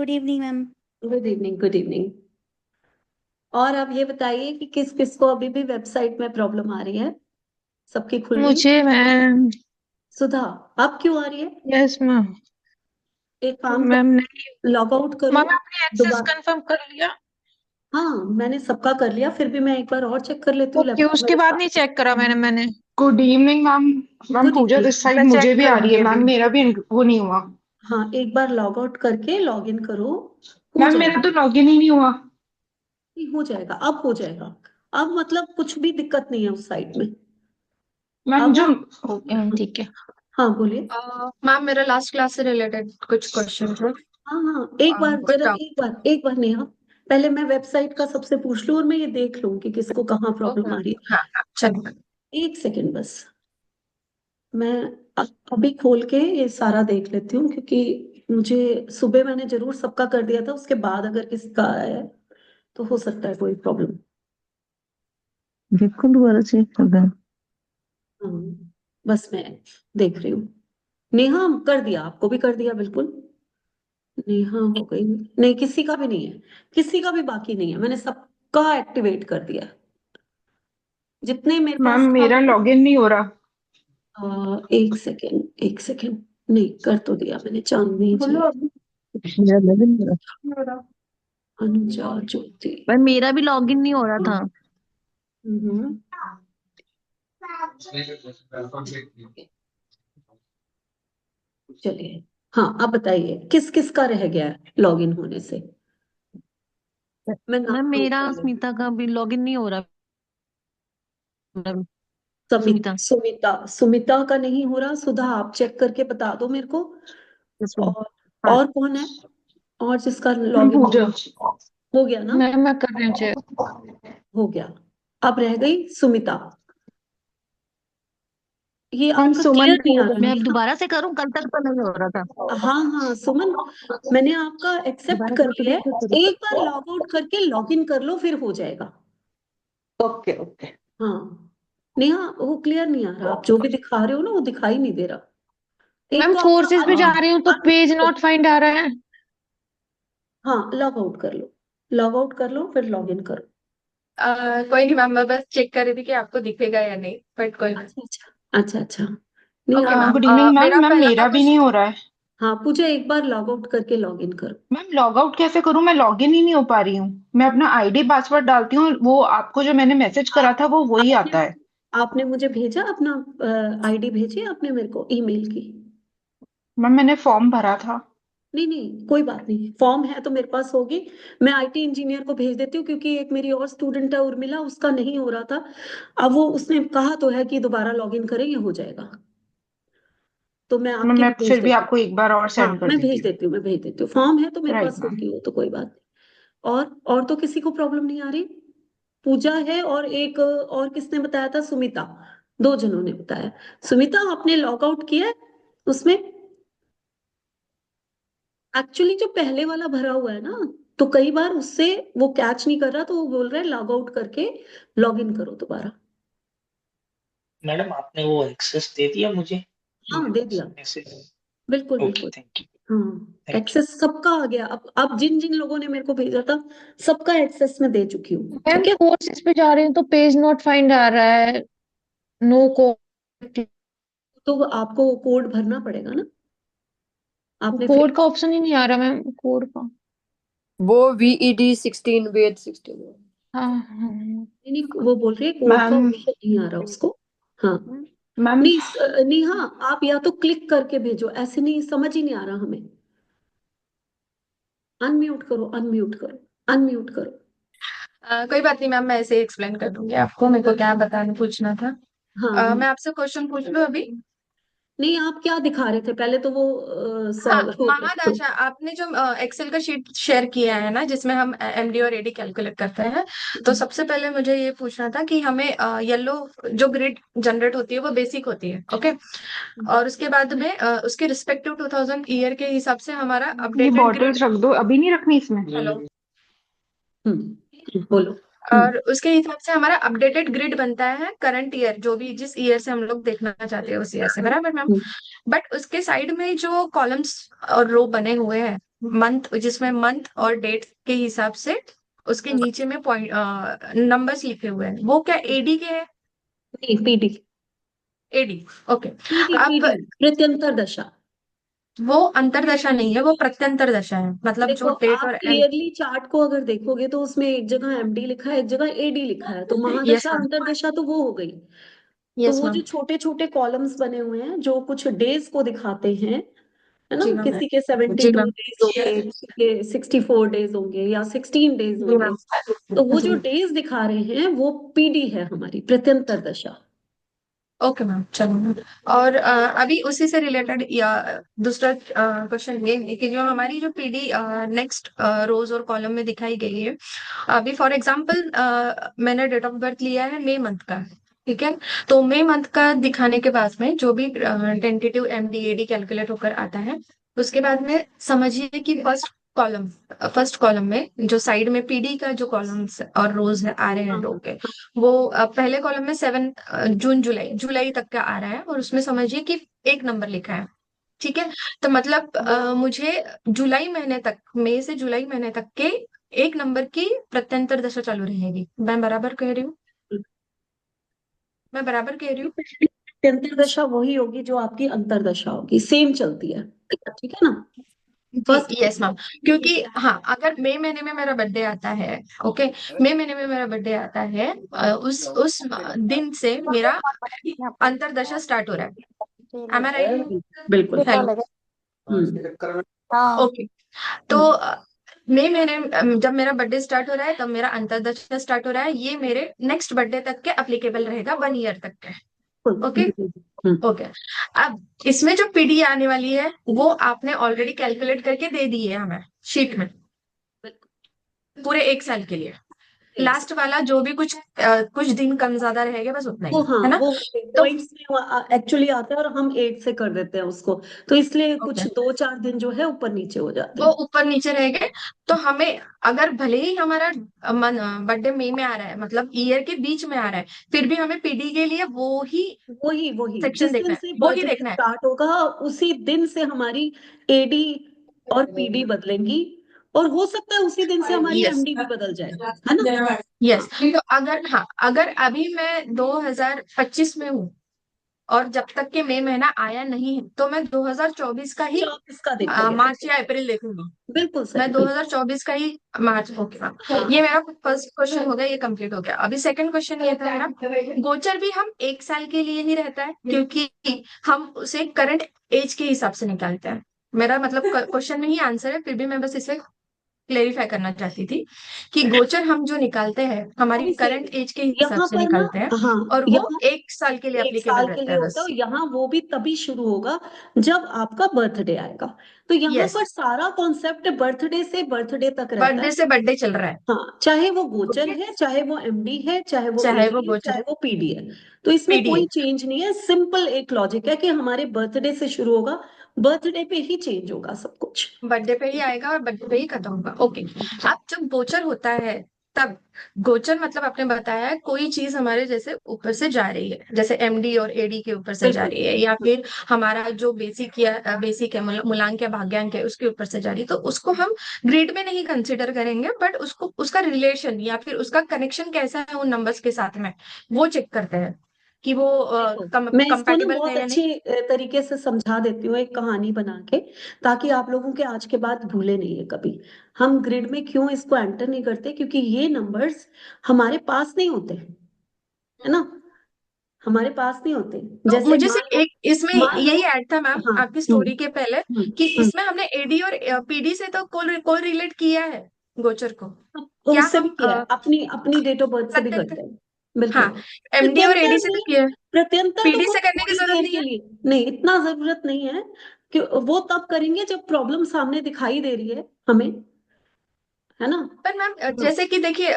Good evening ma'am. Good evening, good evening. और आप ये बताइए कि किस किस को अभी भी वेबसाइट में प्रॉब्लम आ रही है? सबकी खुल रही है? मुझे मैम। सुधा, अब क्यों आ रही है? Yes ma'am. एक काम मैम करो, नहीं। लॉग आउट करो मैम आपने एक्सेस दोबारा। कंफर्म कर लिया? हाँ, मैंने सबका कर लिया, फिर भी मैं एक बार और चेक कर लेती हूँ ओके, लैपटॉप उसके मेरे बाद नहीं साथ। चेक करा मैंने। Good evening ma'am. Ma'am good Puja evening. This side मैं मुझे चेक भी आ रही करूंगी है अभी। मैम, मेरा भी वो नहीं हुआ। हाँ, एक बार लॉग आउट करके लॉग इन करो, हो मैम मेरा जाएगा। तो लॉगिन ही नहीं हुआ। नहीं, हो जाएगा, अब हो जाएगा। अब मतलब कुछ भी दिक्कत नहीं है उस साइट में। मैम अब जो ओके मैम, ठीक है। हाँ, बोलिए। मैम मेरा लास्ट क्लास से रिलेटेड कुछ क्वेश्चन थे। हाँ हाँ, एक बार कुछ जरा, डाउट। एक बार नेहा, पहले मैं वेबसाइट का सबसे पूछ लूं और मैं ये देख लूं कि किसको कहाँ प्रॉब्लम ओके। आ रही हाँ हाँ, चलिए। है। एक सेकंड बस। मैं अभी खोल के ये सारा देख लेती हूँ, क्योंकि मुझे सुबह मैंने जरूर सबका कर दिया था, उसके बाद अगर किसी का आया है तो हो सकता है कोई प्रॉब्लम। देखो दोबारा चेक कर दें। हाँ, बस मैं देख रही हूँ। नेहा, कर दिया, आपको भी कर दिया बिल्कुल। नेहा हो गई? नहीं, किसी का भी नहीं है, किसी का भी बाकी नहीं है, मैंने सबका एक्टिवेट कर दिया जितने मेरे मैम पास था। मेरा लॉगिन नहीं हो रहा। एक सेकेंड, एक सेकेंड। नहीं, कर तो दिया मैंने, चांदनी जी, मेरा लॉगिन नहीं हो रहा। अनुजा, ज्योति। पर मेरा भी लॉगिन नहीं हो रहा था। हम्म। चलिए, हाँ, अब बताइए किस किस का रह गया है लॉगिन होने से। मैं मैम नाम नोट मेरा कर लेती स्मिता का भी लॉगिन नहीं हो रहा मैम। हूँ। सुमिता। सुमिता, सुमिता का नहीं हो रहा। सुधा, आप चेक करके बता दो मेरे को। Yes ma'am. और हाँ। और कौन है? और जिसका मैम लॉगिन पूजा। हो गया ना? मैं कर रही हूँ चेक। हो गया। अब रह गई सुमिता। ये मैम आपका सुमन क्लियर को नहीं आ हो रहा मैं गया। अब नेहा। दोबारा से करूं? कल तक तो नहीं हो रहा था। हाँ हाँ, सुमन, मैंने आपका एक्सेप्ट दोबारा कर करके लिया देखो है, करो। एक बार लॉग आउट करके लॉग इन कर लो, फिर हो जाएगा। Okay okay. हाँ, नेहा, वो क्लियर नहीं आ रहा, आप जो भी दिखा रहे हो ना वो दिखाई नहीं दे रहा। एक मैम तो कोर्सेज पे आपका जा रही हूँ तो पेज नॉट फाइंड आ रहा है। हाँ, लॉग आउट कर लो, लॉग आउट कर लो, फिर लॉग इन करो। कोई नहीं मैम, मैं बस चेक कर रही थी कि आपको दिखेगा या नहीं, बट कोई नहीं। अच्छा अच्छा, अच्छा अच्छा। नहीं, ओके आप, मैम, गुड इवनिंग मैम। मेरा मैम पहला मेरा भी नहीं क्वेश्चन। हो रहा है। हाँ, पूजा, एक बार लॉग आउट करके लॉग इन करो। मैम लॉग आउट कैसे करूं? मैं लॉगिन ही नहीं हो पा रही हूँ। मैं अपना आईडी पासवर्ड डालती हूँ, वो आपको जो मैंने मैसेज करा आप था वो वही आपने आता है। आपने मुझे भेजा अपना आईडी, भेजी आपने मेरे को ईमेल की? मैम मैंने फॉर्म भरा था। नहीं नहीं, कोई बात नहीं, फॉर्म है तो मेरे पास होगी। मैं आईटी इंजीनियर को भेज देती हूँ, क्योंकि एक मेरी और स्टूडेंट है उर्मिला, उसका नहीं हो रहा था। अब वो, उसने कहा तो है कि दोबारा लॉगिन करें, ये हो जाएगा। तो मैं मैम आपकी मैं भी भेज फिर भी देती हूँ। आपको एक बार और हाँ, सेंड कर मैं देती भेज हूँ। देती हूँ, मैं भेज देती हूँ, फॉर्म है तो मेरे राइट पास मैम। होगी वो, तो कोई बात नहीं। और तो किसी को प्रॉब्लम नहीं आ रही? पूजा है, और एक और किसने बताया था? सुमिता। दो जनों ने बताया। सुमिता, आपने लॉग आउट किया है उसमें? एक्चुअली जो पहले वाला भरा हुआ है ना, तो कई बार उससे वो कैच नहीं कर रहा, तो वो बोल रहा है लॉग आउट करके लॉग इन करो दोबारा। मैडम आपने वो एक्सेस दे दिया मुझे हाँ, दे दिया, मैसेज। बिल्कुल ओके, बिल्कुल। Thank you. हाँ, थैंक यू। एक्सेस सबका आ गया। अब जिन जिन लोगों ने मेरे को भेजा था, सबका एक्सेस मैं दे चुकी हूँ, मैम ठीक है। कोर्सेज पे जा रही हूँ तो पेज नॉट फाइंड आ रहा है। No code. तो आपको कोड भरना पड़ेगा ना, आपने फिल। कोड का ऑप्शन ही नहीं आ रहा मैम, कोड का। वो VED 16 BH16। हाँ हाँ। नहीं नहीं, वो बोल रही है कोड का मैम ऑप्शन नहीं आ रहा उसको। हाँ। मैम नहीं, नेहा, आप या तो क्लिक करके भेजो, ऐसे नहीं, समझ ही नहीं आ रहा हमें। अनम्यूट करो, अनम्यूट करो, अनम्यूट करो। कोई बात नहीं मैम, मैं ऐसे ही एक्सप्लेन कर दूंगी आपको, मेरे को क्या बताना पूछना था। हाँ हाँ। मैं आपसे क्वेश्चन पूछ लूँ अभी? नहीं, आप क्या दिखा रहे थे पहले तो वो हाँ, सॉल्व हो गया। महादाशा, आपने जो एक्सेल का शीट शेयर किया है ना, जिसमें हम एमडी और एडी कैलकुलेट करते हैं, तो सबसे पहले मुझे ये पूछना था कि हमें येलो जो ग्रिड जनरेट होती है वो बेसिक होती है, ओके। और उसके बाद में उसके रिस्पेक्टिव 2000 ईयर के हिसाब से हमारा ये अपडेटेड ग्रिड। बॉटल्स रख दो, अभी नहीं रखनी इसमें। हेलो। बोलो। और उसके हिसाब से हमारा अपडेटेड ग्रिड बनता है करंट ईयर, जो भी जिस ईयर से हम लोग देखना चाहते हैं उस ईयर से, बराबर मैम? हम्म बट उसके साइड में जो कॉलम्स और रो बने हुए हैं, मंथ, जिसमें मंथ और डेट के हिसाब से उसके नीचे में पॉइंट नंबर्स लिखे हुए हैं, वो क्या एडी के है? नहीं, पीडी। AD, okay. पीडी अब पीडी प्रत्यंतर दशा। वो अंतरदशा नहीं है, वो प्रत्यंतर दशा है, मतलब देखो, जो डेट आप और क्लियरली चार्ट को अगर देखोगे तो उसमें एक जगह एमडी लिखा है, एक जगह एडी लिखा है, तो यस महादशा मैम, अंतरदशा तो वो हो गई। तो यस वो जो मैम, छोटे छोटे कॉलम्स बने हुए हैं जो कुछ डेज को दिखाते हैं, है ना, जी मैम, किसी के जी 72 मैम, डेज होंगे, किसी के 64 डेज होंगे या 16 डेज जी होंगे। मैम, तो वो जी जो डेज दिखा रहे हैं वो पीडी है, हमारी प्रत्यंतर दशा। ओके मैम, चलो मैम। और अभी उसी से रिलेटेड या दूसरा क्वेश्चन ये है कि जो हमारी जो पीडी नेक्स्ट रोज और कॉलम में दिखाई गई है, अभी फॉर एग्जांपल मैंने डेट ऑफ बर्थ लिया है मई मंथ का, ठीक है? तो मई मंथ का दिखाने के बाद में जो भी टेंटेटिव एमडीएडी कैलकुलेट होकर आता है, उसके बाद में समझिए कि फर्स्ट कॉलम में जो साइड में पीडी का जो कॉलम्स और रोज है आ रहे हैं हाँ, रो के, वो पहले कॉलम में 7 जून जुलाई तक का आ रहा है, और उसमें समझिए कि एक नंबर लिखा है, ठीक है? तो मतलब मुझे जुलाई महीने तक, मई से जुलाई महीने तक के एक नंबर की प्रत्यंतर दशा चालू रहेगी। मैं बराबर कह रही हूँ? मैं बराबर कह रही हूँ? प्रत्यंतर दशा वही होगी जो आपकी अंतरदशा होगी, सेम चलती है, ठीक है ना। फर्स्ट जी यस मैम, क्योंकि हाँ, अगर मई महीने में मेरा बर्थडे आता है, ओके, मई महीने में मेरा बर्थडे आता है, उस दिन से मेरा अंतरदशा स्टार्ट हो रहा है। एम आई राइट? बिल्कुल। हेलो, हाँ ओके। तो मई महीने जब मेरा बर्थडे स्टार्ट हो रहा है, तब मेरा अंतरदशा स्टार्ट हो रहा है, ये मेरे नेक्स्ट बर्थडे तक के अप्लीकेबल रहेगा, 1 ईयर तक के, ओके, ओके। अब इसमें जो पीडी आने वाली है वो आपने ऑलरेडी कैलकुलेट करके दे दी है हमें शीट में, पूरे 1 साल के लिए। लास्ट वाला जो भी कुछ दिन कम ज्यादा रहेगा, बस उतना वो ही हाँ, है ना? वो तो पॉइंट्स में एक्चुअली आता है और हम 8 से कर देते हैं उसको, तो इसलिए कुछ ओके, 2-4 दिन जो है ऊपर नीचे हो जाते वो हैं। ऊपर नीचे रहेंगे। तो हमें, अगर भले ही हमारा बर्थडे मई में आ रहा है, मतलब ईयर के बीच में आ रहा है, फिर भी हमें पीडी के लिए वो ही वही वही सेक्शन जिस देखना दिन है, से वो ही बर्थडे देखना है। स्टार्ट होगा उसी दिन से हमारी एडी और पीडी बदलेंगी, और हो सकता है उसी दिन से हमारी यस, एमडी भी बदल जाए, है ना। यस। तो अगर, हाँ, अगर अभी मैं 2025 में हूँ और जब तक के मई महीना आया नहीं है, तो मैं 2024 का ही 24 का देखोगे, मार्च या अप्रैल देखूंगी। बिल्कुल सही, मैं बिल्कुल। 2024 का ही मार्च, ओके मैम, ये मेरा फर्स्ट क्वेश्चन हो गया, ये कंप्लीट हो गया। अभी सेकंड क्वेश्चन ये था मेरा, गोचर भी हम 1 साल के लिए ही रहता है, क्योंकि हम उसे करंट एज के हिसाब से निकालते हैं। मेरा मतलब क्वेश्चन में ही आंसर है, फिर भी मैं बस इसे क्लेरिफाई करना चाहती थी कि गोचर हम जो निकालते हैं हमारी नहीं से करंट एज के हिसाब यहाँ से पर ना, निकालते हैं, हाँ, और वो यहाँ 1 साल के लिए 1 साल अप्लीकेबल के रहता लिए है होता है, बस। और यहाँ वो भी तभी शुरू होगा जब आपका बर्थडे आएगा। तो यहाँ यस, पर सारा कॉन्सेप्ट बर्थडे से बर्थडे तक रहता है। बर्थडे से बर्थडे चल रहा है, हाँ, चाहे वो गोचर है, चाहे वो एमडी है, चाहे वो चाहे वो एडी है, गोचर चाहे वो पीडी है, तो इसमें पीडी कोई है, चेंज नहीं है। सिंपल एक लॉजिक है कि हमारे बर्थडे से शुरू होगा, बर्थडे पे ही चेंज होगा सब कुछ। बर्थडे पे ही आएगा और बर्थडे पे ही खत्म होगा, ओके। अब जब गोचर होता है, तब गोचर मतलब आपने बताया है कोई चीज हमारे जैसे ऊपर से जा रही है, जैसे एमडी और एडी के ऊपर से जा बिल्कुल। रही है, या फिर हमारा जो बेसिक है, मूलांक या भाग्यांक है, उसके ऊपर से जा रही है, तो उसको हम ग्रिड में नहीं कंसिडर करेंगे, बट उसको, उसका रिलेशन या फिर उसका कनेक्शन कैसा है उन नंबर्स के साथ में, वो चेक करते हैं कि वो देखो, मैं इसको ना कंपैटिबल है बहुत या नहीं। अच्छी तरीके से समझा देती हूँ, एक कहानी बना के, ताकि आप लोगों के आज के बाद भूले नहीं है कभी। हम ग्रिड में क्यों इसको एंटर नहीं करते, क्योंकि ये नंबर्स हमारे पास नहीं होते, है ना, हमारे पास नहीं होते। तो जैसे मुझे मान सिर्फ लो, एक इसमें मान लो, यही ऐड था मैम हाँ, आपकी स्टोरी के पहले, कि हम्म, इसमें हमने एडी और पीडी से तो कोल रिलेट किया है गोचर को। तो क्या उससे भी हम किया है, अपनी अपनी डेट ऑफ बर्थ से भी प्रत्यंतर, करते हैं, बिल्कुल। हाँ, एमडी और एडी प्रत्यंतर से तो नहीं, किया है, प्रत्यंतर तो पीडी से कोई करने की थोड़ी जरूरत देर नहीं के है। लिए नहीं, इतना जरूरत नहीं है कि वो तब करेंगे जब प्रॉब्लम सामने दिखाई दे रही है हमें, है ना। पर मैम हाँ, जैसे कि देखिए,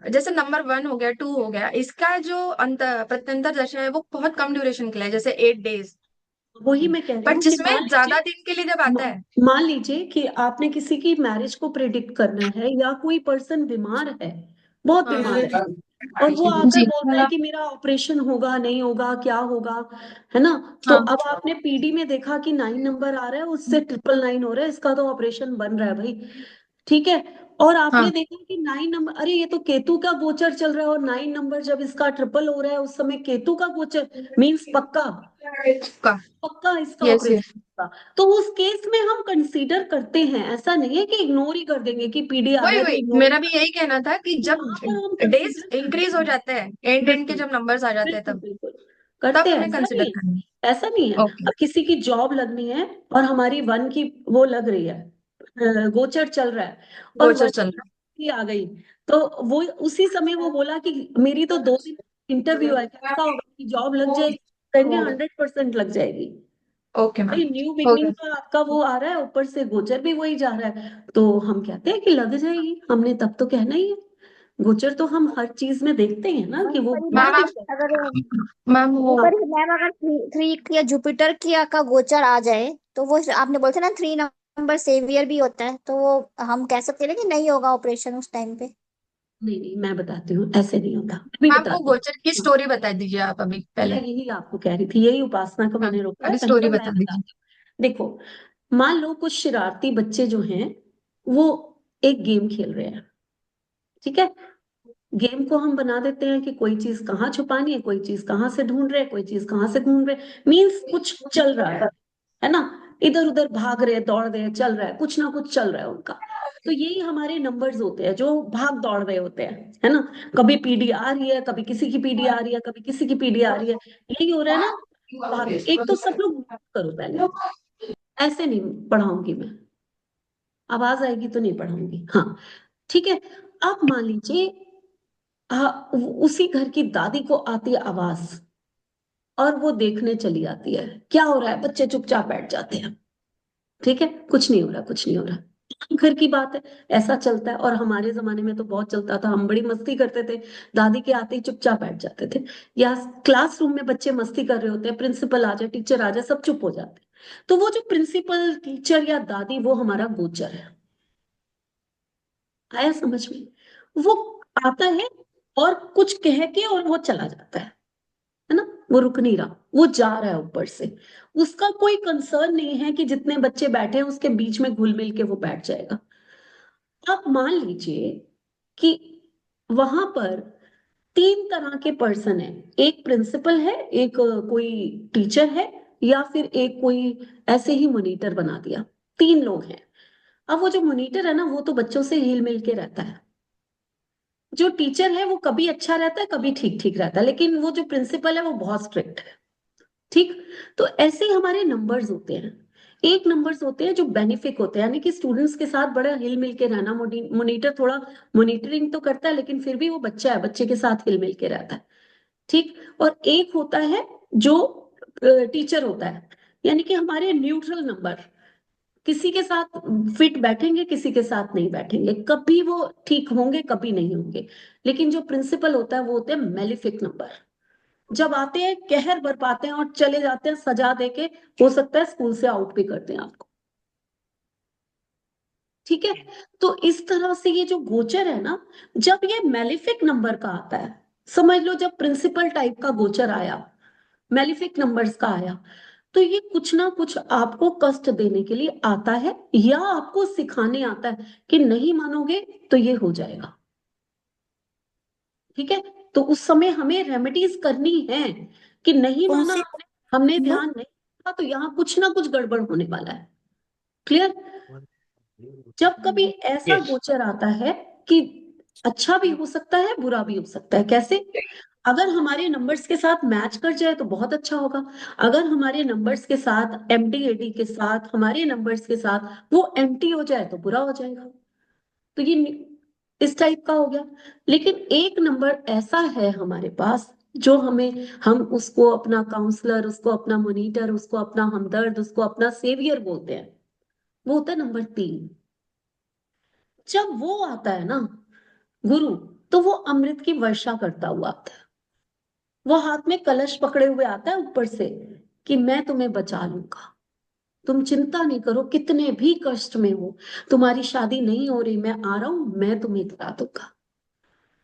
जैसे नंबर 1 हो गया, 2 हो गया, इसका जो प्रत्यंतर दशा है वो बहुत कम ड्यूरेशन के लिए है, जैसे 8 डेज। वही मैं कह रही बट हूँ कि जिसमें ज्यादा दिन के लिए जब आता है, मान लीजिए कि आपने किसी की मैरिज को प्रिडिक्ट करना है, या कोई पर्सन बीमार है, बहुत बीमार है, हाँ, और वो आकर जी बोलता है कि मेरा ऑपरेशन होगा नहीं होगा क्या होगा, है ना। तो हाँ अब आपने पीडी में देखा कि 9 नंबर आ रहा है, उससे 999 हो रहा है, इसका तो ऑपरेशन बन रहा है भाई, ठीक है। और आपने हाँ देखा कि 9 नंबर, अरे ये तो केतु का गोचर चल रहा है, और 9 नंबर जब इसका ट्रिपल हो रहा है उस समय केतु का गोचर मीन्स पक्का का पक्का इसका यस ऑपरेशन यस होगा। तो उस केस में हम कंसीडर करते हैं, ऐसा नहीं है कि इग्नोर ही कर देंगे कि पीडी आ रहा वही है तो वही इग्नोर ही मेरा भी यही कहना था कि तो जब वहां पर हम डेज कंसीडर करते इंक्रीज हो हैं। जाते हैं एंड एंड के बिल्कुल जब नंबर्स आ जाते हैं बिल्कुल तब बिल्कुल तब करते हैं, हमें ऐसा कंसिडर नहीं है, करना ऐसा नहीं है। है। ओके अब किसी की जॉब लगनी है और हमारी वन की वो लग रही है, गोचर चल रहा है, और गोचर वन चल की आ गई, तो वो उसी समय वो बोला कि मेरी तो 2 दिन इंटरव्यू है, कैसा होगा कि जॉब लग रहा जाएगी, कहेंगे है। 100% लग जाएगी ओके मैम भाई, न्यू हो बिगनिंग गया। का आपका वो आ रहा है, ऊपर से गोचर भी वही जा रहा है, तो हम कहते हैं कि लग जाएगी, हमने तब तो कहना ही है। गोचर तो हम हर चीज में देखते हैं ना कि वो पर क्या मैम आप दिक्कत अगर मैम वो पर मैम अगर थ्री या जुपिटर की का गोचर आ जाए तो वो आपने बोलते ना 3 नंबर सेवियर भी होता है, तो वो हम कह सकते हैं ना कि नहीं होगा ऑपरेशन उस टाइम पे। नहीं नहीं, मैं बताती हूँ, ऐसे नहीं होता, मैं भी मैम वो बताती गोचर की हूँ। स्टोरी बता दीजिए आप अभी मैं पहले। यही आपको कह रही थी, यही उपासना का हाँ मैंने रोका है, अभी पहले स्टोरी तो मैं बता बताती दीजिए। हूँ। देखो, मान लो कुछ शरारती बच्चे जो हैं वो एक गेम खेल रहे हैं, ठीक है। गेम को हम बना देते हैं कि कोई चीज कहाँ छुपानी है, कोई चीज कहाँ से ढूंढ रहे हैं, कोई चीज कहाँ से ढूंढ रहे हैं, मीन्स कुछ चल रहा है ना, इधर उधर भाग रहे हैं, दौड़ रहे हैं, चल रहा है, कुछ ना कुछ चल रहा है उनका। तो यही हमारे नंबर्स होते हैं जो भाग दौड़ रहे होते हैं, है ना। कभी पीडी आ रही है, कभी किसी की पीडी आ रही है, कभी किसी की पीडी आ रही है, यही हो रहा है ना। भाग, एक तो सब लोग करो पहले, ऐसे नहीं पढ़ाऊंगी मैं, आवाज आएगी तो नहीं पढ़ाऊंगी, हाँ ठीक है। अब मान लीजिए उसी घर की दादी को आती है आवाज, और वो देखने चली आती है क्या हो रहा है, बच्चे चुपचाप बैठ जाते हैं, ठीक है, कुछ नहीं हो रहा, कुछ नहीं हो रहा, घर की बात है, ऐसा चलता है। और हमारे जमाने में तो बहुत चलता था, हम बड़ी मस्ती करते थे, दादी के आते ही चुपचाप बैठ जाते थे, या क्लासरूम में बच्चे मस्ती कर रहे होते हैं, प्रिंसिपल आ जाए, टीचर आ जाए, सब चुप हो जाते हैं। तो वो जो प्रिंसिपल, टीचर या दादी, वो हमारा गोचर है। आया समझ में? वो आता है और कुछ कह के और वो चला जाता है ना, वो रुक नहीं रहा, वो जा रहा है ऊपर से, उसका कोई कंसर्न नहीं है कि जितने बच्चे बैठे हैं उसके बीच में घुल मिल के वो बैठ जाएगा। अब मान लीजिए कि वहां पर 3 तरह के पर्सन है, एक प्रिंसिपल है, एक कोई टीचर है, या फिर एक कोई ऐसे ही मॉनिटर बना दिया, 3 लोग हैं। अब वो जो मॉनिटर है ना, वो तो बच्चों से हिल मिल के रहता है, जो टीचर है वो कभी अच्छा रहता है, कभी ठीक ठीक रहता है, लेकिन वो जो प्रिंसिपल है वो बहुत स्ट्रिक्ट है, ठीक। तो ऐसे ही हमारे नंबर्स होते हैं, एक नंबर्स होते हैं जो बेनिफिक होते हैं, यानी कि स्टूडेंट्स के साथ बड़ा हिल मिल के रहना, मॉनिटर थोड़ा मॉनिटरिंग तो करता है लेकिन फिर भी वो बच्चा है, बच्चे के साथ हिल मिल के रहता है, ठीक। और एक होता है जो टीचर होता है, यानी कि हमारे न्यूट्रल नंबर, किसी के साथ फिट बैठेंगे, किसी के साथ नहीं बैठेंगे, कभी वो ठीक होंगे, कभी नहीं होंगे। लेकिन जो प्रिंसिपल होता है वो होते हैं मेलिफिक नंबर, जब आते हैं कहर बरपाते हैं और चले जाते हैं सजा देके, हो सकता है स्कूल से आउट भी करते हैं आपको, ठीक है। तो इस तरह से ये जो गोचर है ना, जब ये मेलिफिक नंबर का आता है, समझ लो जब प्रिंसिपल टाइप का गोचर आया, मेलिफिक नंबर्स का आया, तो ये कुछ ना कुछ आपको कष्ट देने के लिए आता है, या आपको सिखाने आता है कि नहीं मानोगे तो ये हो जाएगा, ठीक है। तो उस समय हमें रेमेडीज करनी है कि नहीं माना आपने, हमने ध्यान नहीं दिया, तो यहाँ कुछ ना कुछ गड़बड़ होने वाला है, क्लियर। जब कभी ऐसा यस गोचर आता है कि अच्छा भी हो सकता है, बुरा भी हो सकता है, कैसे? अगर हमारे नंबर्स के साथ मैच कर जाए तो बहुत अच्छा होगा, अगर हमारे नंबर्स के साथ एमडी एडी के साथ, हमारे नंबर्स के साथ वो एम्प्टी हो जाए तो बुरा हो जाएगा। तो ये इस टाइप का हो गया। लेकिन एक नंबर ऐसा है हमारे पास जो हमें, हम उसको अपना काउंसलर, उसको अपना मॉनिटर, उसको अपना हमदर्द, उसको अपना सेवियर बोलते हैं, वो होता है नंबर 3। जब वो आता है ना गुरु, तो वो अमृत की वर्षा करता हुआ आता है, वो हाथ में कलश पकड़े हुए आता है ऊपर से कि मैं तुम्हें बचा लूंगा, तुम चिंता नहीं करो, कितने भी कष्ट में हो, तुम्हारी शादी नहीं हो रही, मैं आ रहा हूं, मैं तुम्हें करा दूंगा।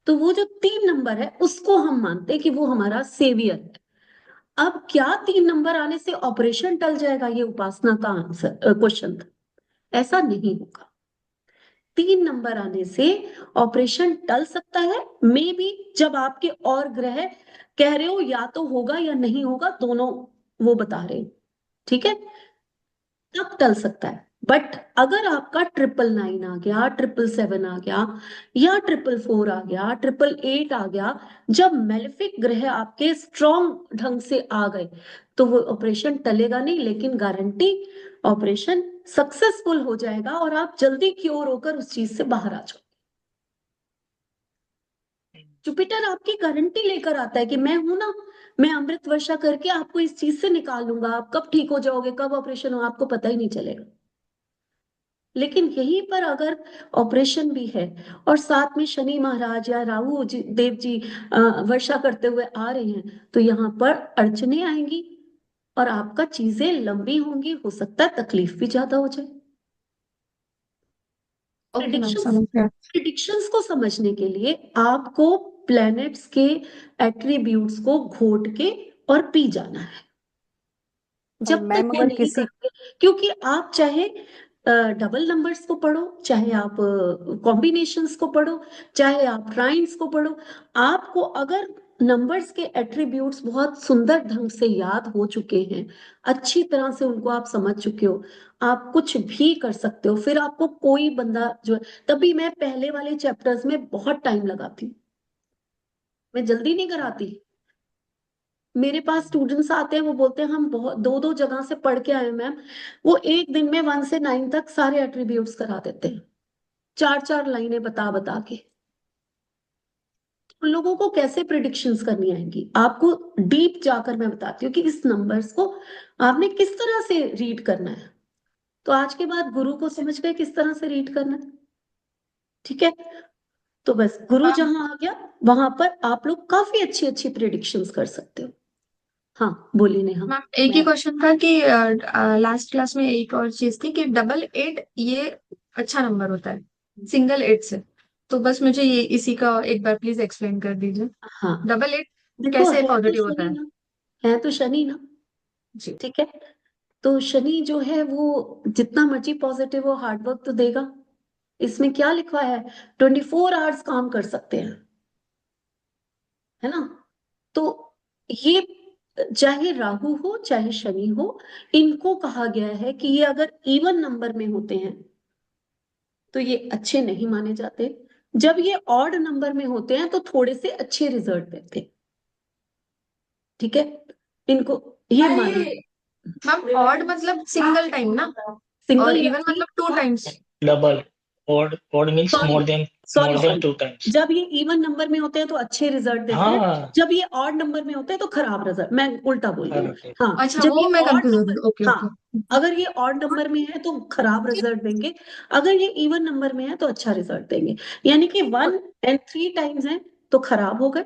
तो वो जो 3 नंबर है उसको हम मानते हैं कि वो हमारा सेवियर है। अब क्या 3 नंबर आने से ऑपरेशन टल जाएगा, ये उपासना का आंसर क्वेश्चन था। ऐसा नहीं होगा। 3 नंबर आने से ऑपरेशन टल सकता है, मे बी जब आपके और ग्रह कह रहे हो या तो होगा या नहीं होगा, दोनों वो बता रहे हो, ठीक है, तब टल सकता है। बट अगर आपका 999 आ गया, 777 आ गया, या 444 आ गया, 888 आ गया, जब मेलेफिक ग्रह आपके स्ट्रॉन्ग ढंग से आ गए, तो वो ऑपरेशन टलेगा नहीं, लेकिन गारंटी ऑपरेशन सक्सेसफुल हो जाएगा और आप जल्दी क्योर होकर उस चीज से बाहर आ जाओ। जुपिटर आपकी गारंटी लेकर आता है कि मैं हूं ना, मैं अमृत वर्षा करके आपको इस चीज से निकाल लूंगा, आप कब ठीक हो जाओगे, कब ऑपरेशन हो, आपको पता ही नहीं चलेगा। लेकिन यहीं पर अगर ऑपरेशन भी है और साथ में शनि महाराज या राहु देव जी वर्षा करते हुए आ रहे हैं, तो यहाँ पर अड़चने आएंगी और आपका चीजें लंबी होंगी, हो सकता है तकलीफ भी ज्यादा हो जाए। ओके मैम, प्रिडिक्शंस समझ गया। प्रिडिक्शंस को समझने के लिए आपको प्लैनेट्स के एट्रीब्यूट्स को घोट के और पी जाना है। जब तक मैम वो अगर नहीं किसी करोगे, क्योंकि आप चाहे डबल नंबर्स को पढ़ो, चाहे आप कॉम्बिनेशंस को पढ़ो, चाहे आप ट्राइंस को पढ़ो, आपको अगर नंबर्स के एट्रीब्यूट्स बहुत सुंदर ढंग से याद हो चुके हैं, अच्छी तरह से उनको आप समझ चुके हो, आप कुछ भी कर सकते हो। फिर आपको कोई बंदा जो है, तभी मैं पहले वाले चैप्टर्स में बहुत टाइम लगाती हूँ, मैं जल्दी नहीं कराती। मेरे पास स्टूडेंट्स आते हैं, वो बोलते हैं हम बहुत 2-2 जगह से पढ़ के आए मैम, वो एक दिन में 1 से 9 तक सारे एट्रीब्यूट्स करा देते हैं, 4-4 लाइनें बता बता के। उन लोगों को कैसे प्रिडिक्शंस करनी आएंगी, आपको डीप जाकर मैं बताती हूँ कि इस नंबर्स को आपने किस तरह से रीड करना है। तो आज के बाद गुरु को समझ गए किस तरह से रीड करना है, ठीक है। तो बस गुरु मैम जहां आ गया वहां पर आप लोग काफी अच्छी अच्छी प्रिडिक्शंस कर सकते हो। हाँ बोलिए नेहा। मैम एक ही क्वेश्चन था कि लास्ट क्लास में एक और चीज थी कि 888 ये अच्छा नंबर होता है सिंगल 8 से, तो बस मुझे ये इसी का एक बार प्लीज एक्सप्लेन कर दीजिए। हाँ 88 देखो, कैसे है तो पॉजिटिव होता शनि है? ना, है तो शनि ना, जी। ठीक है। तो शनि जो है वो जितना मर्जी पॉजिटिव हो, हार्ड वर्क तो देगा। इसमें क्या लिखा है, 24 आवर्स काम कर सकते हैं, है ना। तो ये चाहे राहु हो चाहे शनि हो, इनको कहा गया है कि ये अगर इवन नंबर में होते हैं तो ये अच्छे नहीं माने जाते, जब ये ऑड नंबर में होते हैं तो थोड़े से अच्छे रिजल्ट देते हैं, ठीक है। इनको ये माना, मैम ऑड मतलब सिंगल टाइम ना, और सिंगल या इवन थ्री, मतलब 2 times? Double. Odd means sorry more than sorry more than sorry 2 times. जब ये इवन नंबर में होते हैं तो अच्छे रिजल्ट देते हैं, हाँ जब ये ऑड नंबर में होते हैं तो खराब रिजल्ट, मैं उल्टा बोल रही हूँ। correct. हाँ अच्छा, जब वो ये मैं ऑड कंफ्यूज नंबर, हूँ। ओके हाँ ओके। अगर ये ऑड नंबर में है तो खराब रिजल्ट देंगे, अगर ये इवन नंबर में है तो अच्छा रिजल्ट देंगे। यानी कि 1 and 3 टाइम्स है तो खराब हो गए,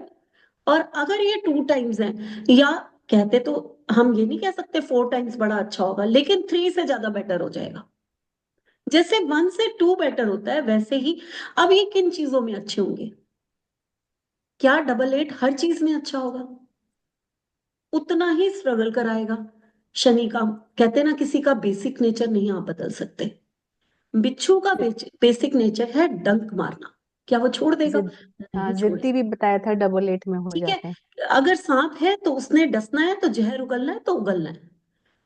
और अगर ये 2 टाइम्स है, या कहते तो हम ये नहीं कह सकते 4 टाइम्स बड़ा अच्छा होगा, लेकिन 3 से ज्यादा बेटर हो जाएगा। जैसे 1 से 2 बेटर होता है वैसे ही अब ये किन चीजों में अच्छे होंगे, क्या 88 हर चीज में अच्छा होगा, उतना ही स्ट्रगल कराएगा। शनि का कहते हैं ना, किसी का बेसिक नेचर नहीं आप बदल सकते। बिच्छू का बेसिक नेचर है डंक मारना, क्या वो छोड़ देगा? नहीं छोड़ेगा, जिद्दी भी बताया था 88 में हो ठीक है। जाते हैं। अगर सांप है तो उसने डसना है, तो जहर उगलना है तो उगलना है,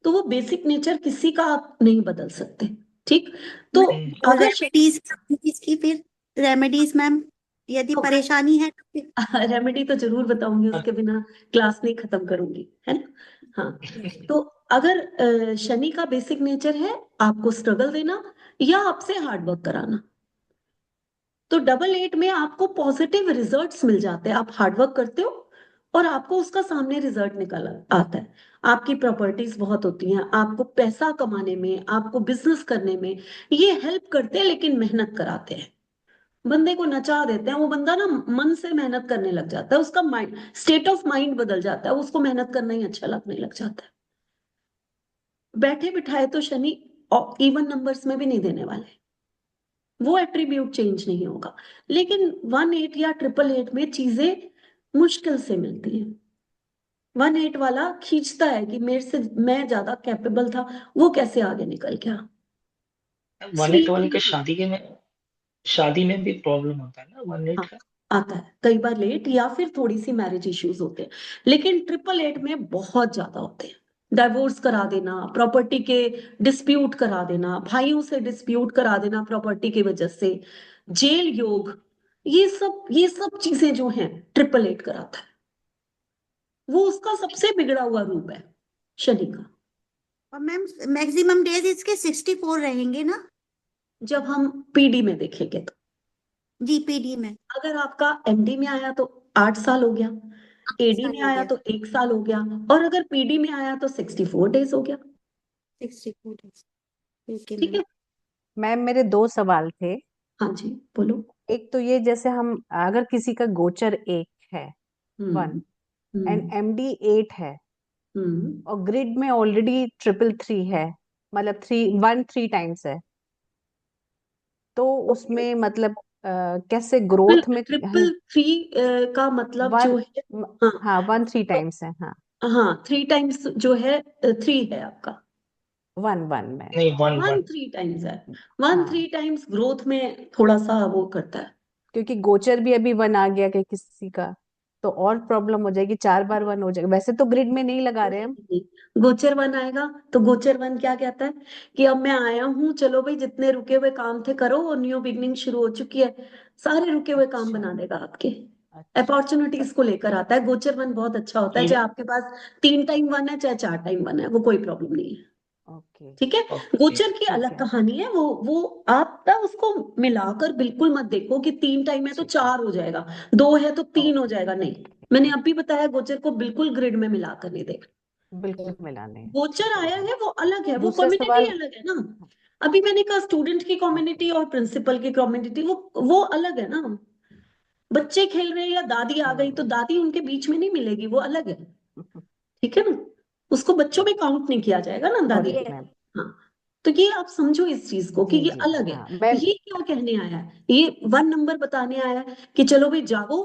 तो वो बेसिक नेचर किसी का आप नहीं बदल सकते, ठीक। तो और अगर रेमेडीज की फिर रेमेडीज मैम, यदि तो परेशानी है तो फिर रेमेडी तो जरूर बताऊंगी, उसके बिना क्लास नहीं खत्म करूंगी, है ना। हाँ तो अगर शनि का बेसिक नेचर है आपको स्ट्रगल देना या आपसे हार्ड वर्क कराना, तो 88 में आपको पॉजिटिव रिजल्ट्स मिल जाते हैं। आप हार्ड वर्क करते हो और आपको उसका सामने रिजल्ट निकल आता है, आपकी प्रॉपर्टीज बहुत होती हैं, आपको पैसा कमाने में, आपको बिजनेस करने में ये हेल्प करते हैं, लेकिन मेहनत कराते हैं, बंदे को नचा देते हैं। वो बंदा ना मन से मेहनत करने लग जाता है, उसका माइंड, स्टेट ऑफ माइंड बदल जाता है, उसको मेहनत करना ही अच्छा लगने लग जाता है। बैठे बिठाए तो शनि इवन नंबर्स में भी नहीं देने वाले, वो एट्रीब्यूट चेंज नहीं होगा। लेकिन 1/8 या 888 में चीजें मुश्किल से मिलती हैं। 1/8 वाला खींचता है कि मेरे से मैं ज्यादा कैपेबल था, वो कैसे आगे निकल गया। 1/8 वाले के स्लीप शादी में भी प्रॉब्लम होता है ना 1/8 हाँ, का। आता है कई बार लेट, या फिर थोड़ी सी मैरिज इश्यूज होते हैं। लेकिन 888 में बहुत ज्यादा होते हैं। डाइवोर्स करा देना, प्रॉपर्टी के डिस्प्यूट करा देना, भाइयों से डिस्प्यूट करा देना प्रॉपर्टी की वजह से, जेल योग, ये सब चीजें जो हैं 888 कराता है। वो उसका सबसे बिगड़ा हुआ रूप है शनि का। और मैम मैक्सिमम डेज इसके 64 रहेंगे ना? जब हम पीडी में देखेंगे तो जीपीडी में अगर आपका एमडी में आया तो 8 साल हो गया, एडी साल में हो आया गया, तो 1 साल हो गया, और अगर पीडी में आया तो 64 डेज हो गया। 64 डेज। ओके ठीक मैम। है। मैम मेरे 2 सवाल थे। हाँ जी, बोलो। एक तो ये, जैसे हम अगर किसी का गोचर 1 है, 1, हम्म एंड हम्म एमडी 8 है, हम्म और ग्रिड में ऑलरेडी 333 है, मतलब 3 टाइम्स है, तो उसमें मतलब कैसे ग्रोथ में 333 का मतलब वन, जो है, हाँ हाँ 3 तो टाइम्स है, हाँ हाँ 3 टाइम्स जो है, 3 है आपका। 1 में, नहीं, वन 1 3 टाइम्स है। 1 3 हाँ टाइम्स ग्रोथ में थोड़ा सा वो करता है। क्योंकि गोचर भी अभी 1 आ गया कि किसी का, तो और प्रॉब्लम हो जाएगी, 4 बार 1 हो जाएगा। वैसे तो ग्रिड में नहीं लगा रहे हम। गोचर 1 आएगा तो गोचर 1 क्या कहता है कि अब मैं आया हूँ, चलो भाई जितने रुके हुए काम थे करो, और न्यू बिगनिंग शुरू हो चुकी है। सारे रुके हुए काम अच्छा बना देगा आपके। अच्छा अपॉर्चुनिटीज को लेकर आता है। गोचर 1 बहुत अच्छा होता है, ये चाहे आपके पास 3 टाइम 1 है चाहे 4 टाइम 1 है, वो कोई प्रॉब्लम नहीं है। ओके ठीक है। ओके। गोचर की ठीक अलग है कहानी है। वो आप ना उसको मिलाकर बिल्कुल मत देखो कि 3 टाइम है तो ठीक है 4 हो जाएगा, 2 है तो 3 हो जाएगा, नहीं। मैंने ओके, अभी बताया गोचर को बिल्कुल ग्रिड में मिलाकर नहीं देखना। बिल्कुल मिलाने हैं, गोचर ठीक है आया मैम। है वो अलग है, वो दूसरा कम्युनिटी सवाल, अलग है ना। अभी मैंने कहा स्टूडेंट की ओके कम्युनिटी और प्रिंसिपल की कम्युनिटी, वो अलग है ना। बच्चे खेल रहे हैं या दादी आ गई तो दादी उनके बीच में नहीं मिलेगी, वो अलग है। ठीक है ना। उसको बच्चों में काउंट नहीं किया जाएगा ना दादी ओके को। मैम, हाँ। तो ये आप समझो इस चीज को कि जी ये जी अलग है। हाँ मैम, ये क्या कहने आया है, ये 1 नंबर बताने आया है कि चलो भाई जागो,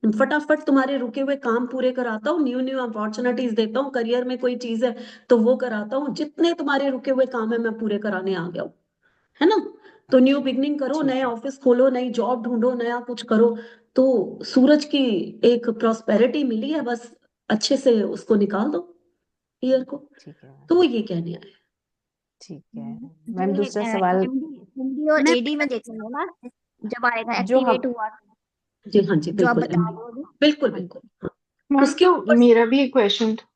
फटाफट तुम्हारे रुके हुए काम पूरे कराता हूँ, न्यू न्यू अपॉर्चुनिटीज देता हूँ, करियर में कोई चीज है तो वो कराता हूँ, जितने तुम्हारे रुके हुए काम है मैं पूरे कराने आ गया हूँ। है ना। तो न्यू अच्छा बिगनिंग करो, ठीक नए है ऑफिस खोलो, नई जॉब ढूंढो, नया कुछ करो। तो सूरज की एक प्रॉस्पेरिटी मिली है, बस अच्छे से उसको निकाल दो ईयर को। ठीक है तो वो ये कहने आए। ठीक है मैम। ये दूसरा सवाल, एमडी और मैम एडी में देखेंगे ना, जब आएगा जो एक्टिवेट हम, हुआ जी हाँ जी, जो आप बिल्कुल बता एमडी, रहे हो अभी। बिल्कुल हाँ बिल्कुल हाँ। मैम उसके तो ऊपर मेरा भी एक क्वेश्चन था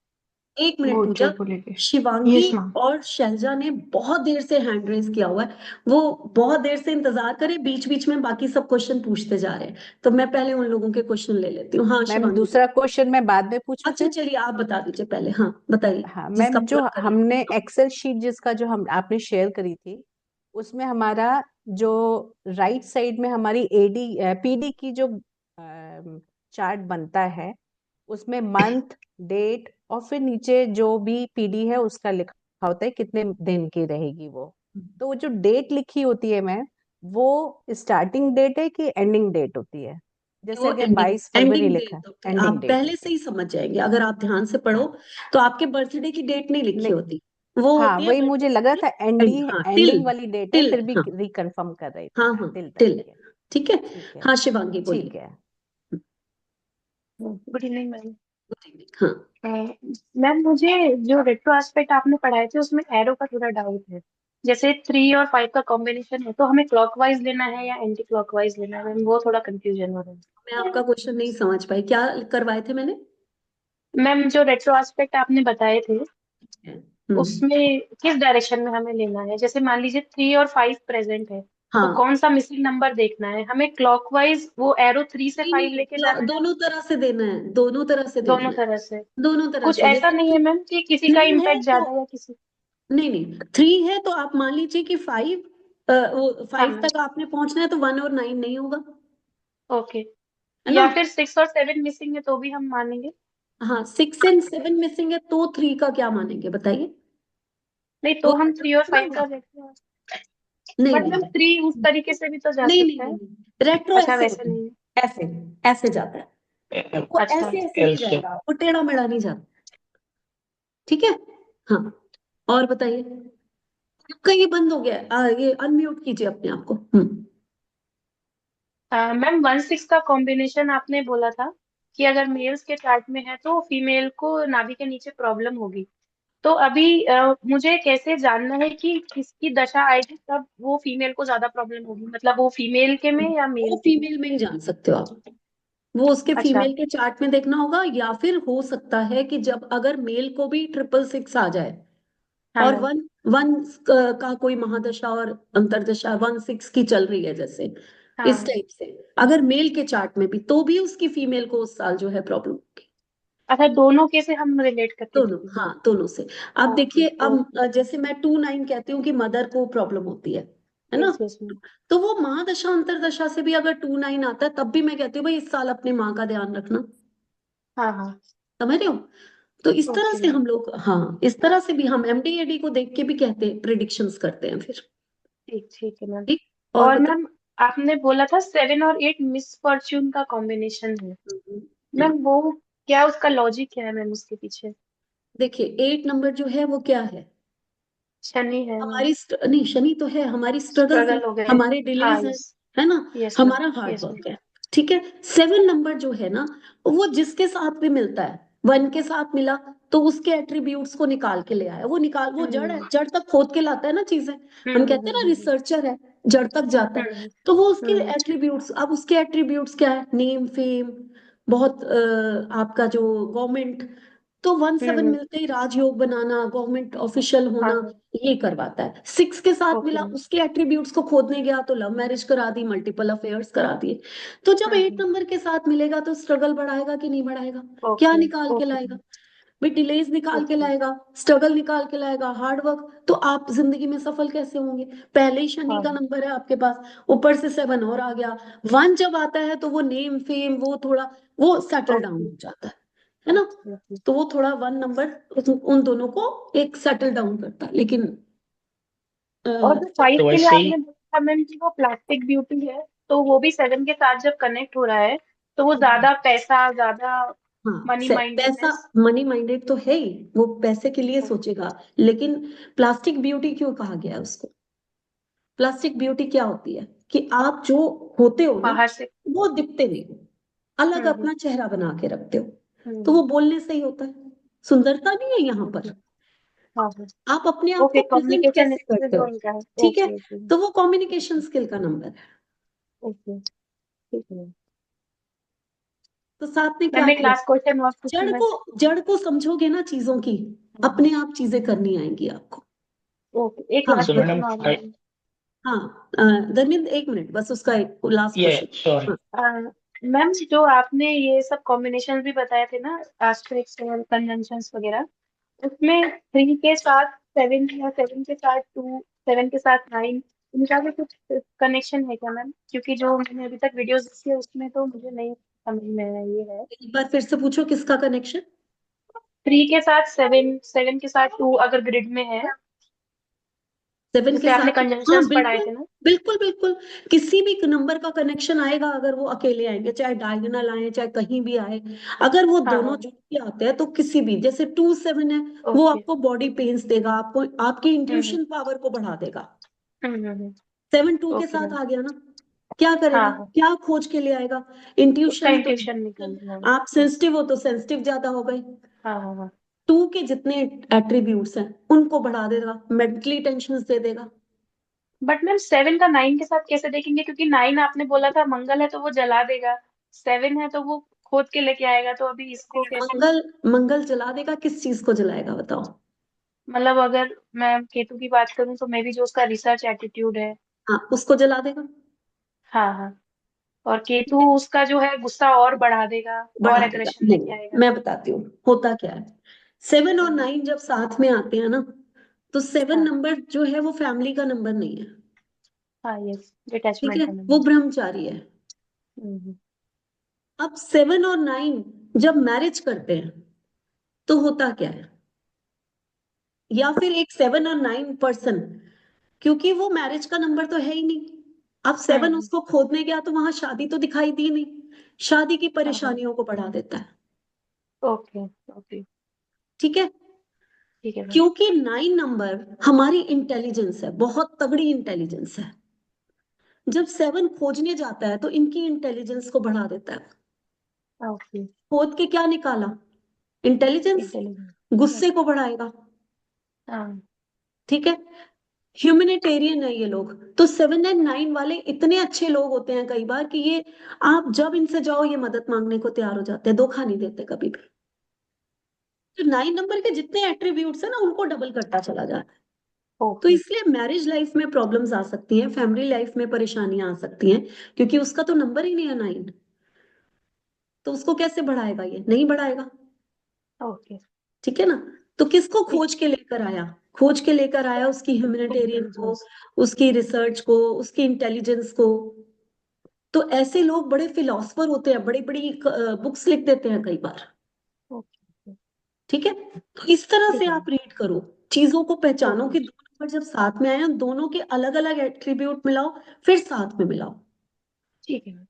एक मिनट पूजा, गोचर को लेके। Shivangi yes ma'am. और शैलजा ने बहुत देर से हैंड रेज किया हुआ है। वो बहुत देर से इंतजार करे, बीच बीच में बाकी सब क्वेश्चन पूछते जा रहे हैं, तो मैं पहले उन लोगों के क्वेश्चन ले लेती हूँ। हाँ मैम शिवांगी दूसरा क्वेश्चन मैं बाद में पूछूं अच्छा फिर? चलिए आप बता दीजिए पहले, हाँ बताइए। हाँ जिसका मैम, जो पूरा कर लिया। हमने एक्सेल शीट जिसका जो हम आपने शेयर करी थी, उसमें हमारा जो राइट साइड में हमारी एडी पीडी की जो चार्ट बनता है, उसमें मंथ, डेट, और फिर नीचे जो भी पीडी है उसका लिखा होता है कितने दिन की रहेगी वो। तो वो जो डेट लिखी होती है मैम, वो स्टार्टिंग डेट है कि एंडिंग डेट होती है? जैसे वो अगर एंडिंग 22 फरवरी एंडिंग लिखा है, डेट होते हैं, एंडिंग आप डेट पहले होती से है। ही समझ जाएंगे अगर आप ध्यान से पढ़ो। हाँ तो आपके बर्थडे की डेट नहीं लिखी नहीं, होती, वो हाँ होती है वही मुझे लग रहा था एंड, हाँ टिल, एंडिंग वाली डेट है, टिल, फिर भी हाँ रिकन्फर्म कर रही थी हाँ मैं, हाँ टिल तक टिल। के। ठीक है। ठीक है हाँ शिवांगी बोलिए। ठीक है। Good evening ma'am. Good evening. हाँ मैम मुझे जो रेट्रो एस्पेक्ट आपने पढ़ाए थे उसमें एरो का थोड़ा डाउट है। जैसे 3 और 5 का कॉम्बिनेशन है तो हमें क्लॉकवाइज लेना है या एंटी क्लॉकवाइज लेना है मैम, वो थोड़ा कंफ्यूजन हो रहा मैं आपका क्वेश्चन नहीं समझ पाई, क्या करवाए थे मैंने। है। मैम जो रेट्रो एस्पेक्ट आपने बताए थे हम्म उसमें किस डायरेक्शन में हमें लेना है, जैसे मान लीजिए 3 और 5 प्रेजेंट है तो हाँ कौन सा मिसिंग नंबर देखना है हमें, क्लॉकवाइज वो एरो 3 से 5 नहीं लेके जाना है, दोनों तरह से देना है, दोनों तरह से दोनों देखना है, तरह से। दोनों तरह कुछ से ऐसा जैसे नहीं है मैम कि किसी का 3 है इम्पैक्ट तो, ज्यादा या किसी। नहीं नहीं 3 है तो आप मान लीजिए कि 5, वो हाँ 5 मैम। तक आपने पहुंचना है तो 1 और 9 नहीं होगा। ओके। है ना। या फिर 6 और 7 मिसिंग है तो भी हम मानेंगे? हाँ 6 एंड 7 मिसिंग है तो 3 का क्या मानेंगे बताइए। नहीं तो वो हम तो 3 और 5 ना, का देखते हैं। नहीं बट नहीं मैम नहीं 3 उस तरीके से भी तो जा नहीं सकता नहीं है। नहीं रेट्रो अच्छा ऐसे वैसा होता नहीं है। है, ऐसे ऐसे जाता है वो, अच्छा ऐसे ऐसे नहीं एल्सियम। जाएगा वो, टेढ़ा मेढ़ा नहीं जाता। ठीक है। हाँ, और बताइए। आपका ये बंद हो गया है, ये अनम्यूट कीजिए अपने आप को। मैम 1 6 का कॉम्बिनेशन आपने बोला था कि अगर मेल्स के चार्ट में है तो फीमेल को नाभि के नीचे प्रॉब्लम होगी। तो अभी मुझे कैसे जानना है कि किसकी दशा आएगी तब वो फीमेल को ज्यादा प्रॉब्लम होगी, मतलब वो फीमेल के में या वो मेल के में? फीमेल में ही जान सकते हो आप, वो उसके अच्छा। फीमेल के चार्ट में देखना होगा, या फिर हो सकता है कि जब अगर मेल को भी 666 आ जाए हाँ और मैम। वन वन का कोई महादशा और अंतरदशा 16 की चल रही है जैसे, इस हाँ। टाइप से अगर मेल के चार्ट में भी, तो भी उसकी फीमेल को उस साल जो है प्रॉब्लम होगी। अच्छा, दोनों के से हम रिलेट करके दोनों, देखेंगे। हाँ दोनों से। अब ओके देखिए, अब ओके। जैसे मैं 2 9 कहती हूँ कि मदर को प्रॉब्लम होती है ना, यस यस मैम। तो वो महादशा अंतरदशा से भी अगर 2 9 आता है, तब भी मैं कहती हूँ भाई इस साल अपनी माँ का ध्यान रखना। हाँ हाँ। समझ रहे हो? तो इस तरह ओके से मैम। हम लोग, हाँ इस तरह से भी हम एमडीएडी को देख के भी कहते हैं, प्रिडिक्शंस करते हैं फिर। ठीक ठीक है मैम। ठीक। और और बता। मैम आपने बोला था 7 और 8 मिस फॉर्च्यून का कॉम्बिनेशन है। हम्म। मैम वो क्या, उसका लॉजिक क्या है मैम उसके पीछे? देखिए 8 नंबर जो है वो क्या है, शनि है मैम। हमारी नहीं, शनि तो है, हमारी स्ट्रगल्स है, स्ट्रगल हो गए। हमारे हाँ डिलेज यस। है ना, यस मैम। हमारा हार्ड यस मैम। वर्क है। ठीक है। 7 नंबर जो है ना, वो जिसके साथ भी मिलता है, 1 के साथ मिला तो उसके एट्रीब्यूट्स को निकाल के ले आया, वो निकाल, वो जड़ है, हम्म जड़ तक खोद के लाता है ना चीजें। हम्म हम हम्म कहते हैं ना हम्म रिसर्चर है, जड़ तक जाता है। हम्म तो वो उसके हम्म एट्रीब्यूट्स, अब उसके एट्रीब्यूट्स क्या है, नेम फेम, बहुत आपका जो गवर्नमेंट, तो 1 7 हम्म। मिलते ही राजयोग बनाना, गवर्नमेंट ऑफिशियल हाँ होना, हाँ। ये करवाता है। 6 के साथ ओके मिला, मैम। उसके एट्रीब्यूट्स को खोदने गया तो लव मैरिज करा दी, मल्टीपल अफेयर्स करा दिए। तो जब 8 नंबर के साथ मिलेगा तो स्ट्रगल बढ़ाएगा कि नहीं बढ़ाएगा, क्या ओके निकाल के ओके लाएगा, भाई डिलेज निकाल के ओके। लाएगा, स्ट्रगल निकाल के लाएगा, हार्ड वर्क, तो आप जिंदगी में सफल कैसे होंगे? पहले ही शनि का हाँ। नंबर है आपके पास, ऊपर से 7 और आ गया, 1 जब आता है तो वो नेम फेम, वो थोड़ा, वो सेटल डाउन ओके हो जाता है ना। Okay okay. तो वो थोड़ा 1 नंबर उन दोनों को एक सेटल डाउन करता है, लेकिन और जो 5 तो के लिए वैसे ही आपने बोला था मैम कि वो प्लास्टिक ब्यूटी है, तो वो भी 7 के साथ जब कनेक्ट हो रहा है तो वो ज्यादा पैसा, ज्यादा हाँ, मनी पैसा, माइंडेडनेस। मनी माइंडेड तो है ही, वो पैसे के लिए सोचेगा। लेकिन प्लास्टिक ब्यूटी क्यों कहा गया है उसको? प्लास्टिक ब्यूटी क्या होती है कि आप जो होते हो ना, बाहर से। वो दिखते नहीं हो, अलग हम्म अपना चेहरा बना के रखते हो, तो हम्म। वो बोलने से ही होता है। सुंदरता नहीं है यहाँ ओके। पर, हाँ हाँ। आप अपने आप ओके, को प्रेजेंट कम्युनिकेशन कैसे स्किल करते जो हो। उनका है। ठीक है। ओके ओके तो वो कम्युनिकेशन स्किल का नंबर है। ओके। ठीक है। तो साथ में क्या मैम एक किया, लास्ट क्वेश्चन और जड़ पूछूंगा। को, जड़ को समझोगे ना चीजों की, अपने आप चीजें करनी आएंगी आपको। ओके, एक हाँ लास्ट सो बताओ। मैडम क्वेश्चन और है मैम। हाँ धर्मेंद्र, 1 मिनट बस, उसका एक लास्ट ये क्वेश्चन। श्योर। हाँ। मैम जो आपने ये सब कॉम्बिनेशन भी बताए थे ना, एस्टेरिस्क और कंजंक्शंस वगैरह, उसमें 3 के साथ 7 या 7 के साथ 2, 7 के साथ 9, इनका भी कुछ कनेक्शन है क्या मैम? क्योंकि जो मैंने अभी तक वीडियोस देखी है उसमें तो मुझे नहीं समझ में आया ये है। एक बार फिर से पूछो, किसका कनेक्शन? 3 के साथ 7, 7 के साथ 2 अगर ग्रिड में है, 7 के जैसे आपने साथ, हाँ कंजंक्शंस पढ़ाए बिल्कुल, थे ना। बिल्कुल बिल्कुल, किसी भी नंबर का कनेक्शन आएगा, अगर वो अकेले आएंगे, चाहे डायगोनल आए, चाहे कहीं भी आए, अगर वो हाँ दोनों हाँ। जुड़ के आते हैं तो किसी भी, जैसे 2 7 है, वो ओके। आपको बॉडी पेन्स देगा, आपको आपकी हम्म इंट्यूशन पावर को बढ़ा देगा। हम्म। 7 2 के ओके साथ मैम। आ गया ना, क्या हाँ करेगा, हाँ। क्या खोज के लिए आएगा? उसका इंट्यूशन ही तो। इंट्यूशन निकालना है। आप सेंसिटिव हो तो सेंसिटिव ज्यादा हो गए, हाँ हाँ हाँ। 2 के जितने एट्रीब्यूट्स हैं उनको बढ़ा देगा, मेंटली टेंशन दे देगा। बट मैम 7 का 9 के साथ कैसे देखेंगे, क्योंकि 9 आपने बोला था मंगल है तो वो जला देगा, 7 है तो वो खोद के लेके आएगा, तो अभी इसको कैसे? मंगल, मंगल जला देगा, किस चीज को जलाएगा बताओ? मतलब अगर मैं केतु की बात करूं तो मे भी जो उसका रिसर्च एटीट्यूड है। हाँ, उसको जला देगा। हाँ हाँ। और ठीक केतु है, उसका जो है गुस्सा और बढ़ा देगा, और बढ़ा देगा एग्रेशन लेके नहीं, आएगा। मैं बताती हूँ होता क्या है। 7 और हाँ 9 जब साथ में आते हैं ना, तो 7 हाँ नंबर जो है वो फैमिली का नंबर नहीं है। हाँ। यस, ठीक डिटैचमेंट है, का वो नंबर। ब्रह्मचारी है। हम्म। अब 7 और 9 जब मैरिज करते हैं तो होता क्या है, या फिर एक 7 और 9 पर्सन क्योंकि वो मैरिज का नंबर तो है ही नहीं। अब 7 हम्म। उसको खोदने गया तो वहां शादी तो दिखाई दी नहीं, शादी की हाँ हाँ। परेशानियों को बढ़ा देता है। Okay okay. ठीक है, ठीक है मैम। क्योंकि 9 नंबर हमारी इंटेलिजेंस है, बहुत तगड़ी इंटेलिजेंस है। जब 7 खोजने जाता है तो इनकी इंटेलिजेंस को बढ़ा देता है। ओके। खोद के क्या निकाला? इंटेलिजेंस। गुस्से इंटेलिजेंस। को बढ़ाएगा। हाँ। ठीक है, ह्यूमैनिटेरियन है ये लोग। तो 7 एंड 9 वाले इतने अच्छे लोग होते हैं कई बार कि ये, आप जब इनसे जाओ ये मदद मांगने को तैयार हो जाते हैं, धोखा नहीं देते कभी भी। तो 9 नंबर के जितने एट्रीब्यूट्स है ना उनको डबल करता चला जाता है। तो ओके। इसलिए मैरिज लाइफ में प्रॉब्लम्स आ सकती हैं, फैमिली लाइफ में परेशानियां आ सकती हैं, क्योंकि उसका तो नंबर ही नहीं है 9। तो उसको कैसे बढ़ाएगा? ये नहीं बढ़ाएगा। ओके। ठीक है ना। तो किसको ठीक। खोज के लेकर आया? खोज के लेकर आया उसकी ह्यूमैनिटेरियन को, इंटेलिजेंस। उसकी रिसर्च को, उसकी इंटेलिजेंस को। तो ऐसे लोग बड़े फिलोसफर होते हैं, बड़ी बड़ी बुक्स लिख देते हैं कई बार। ओके। ठीक है, तो इस तरह ठीक से है आप रीड करो, चीजों को पहचानो ओके। कि 2 नंबर जब साथ में आए हैं, दोनों के अलग अलग एट्रीब्यूट मिलाओ, फिर साथ में मिलाओ। ठीक है मैम।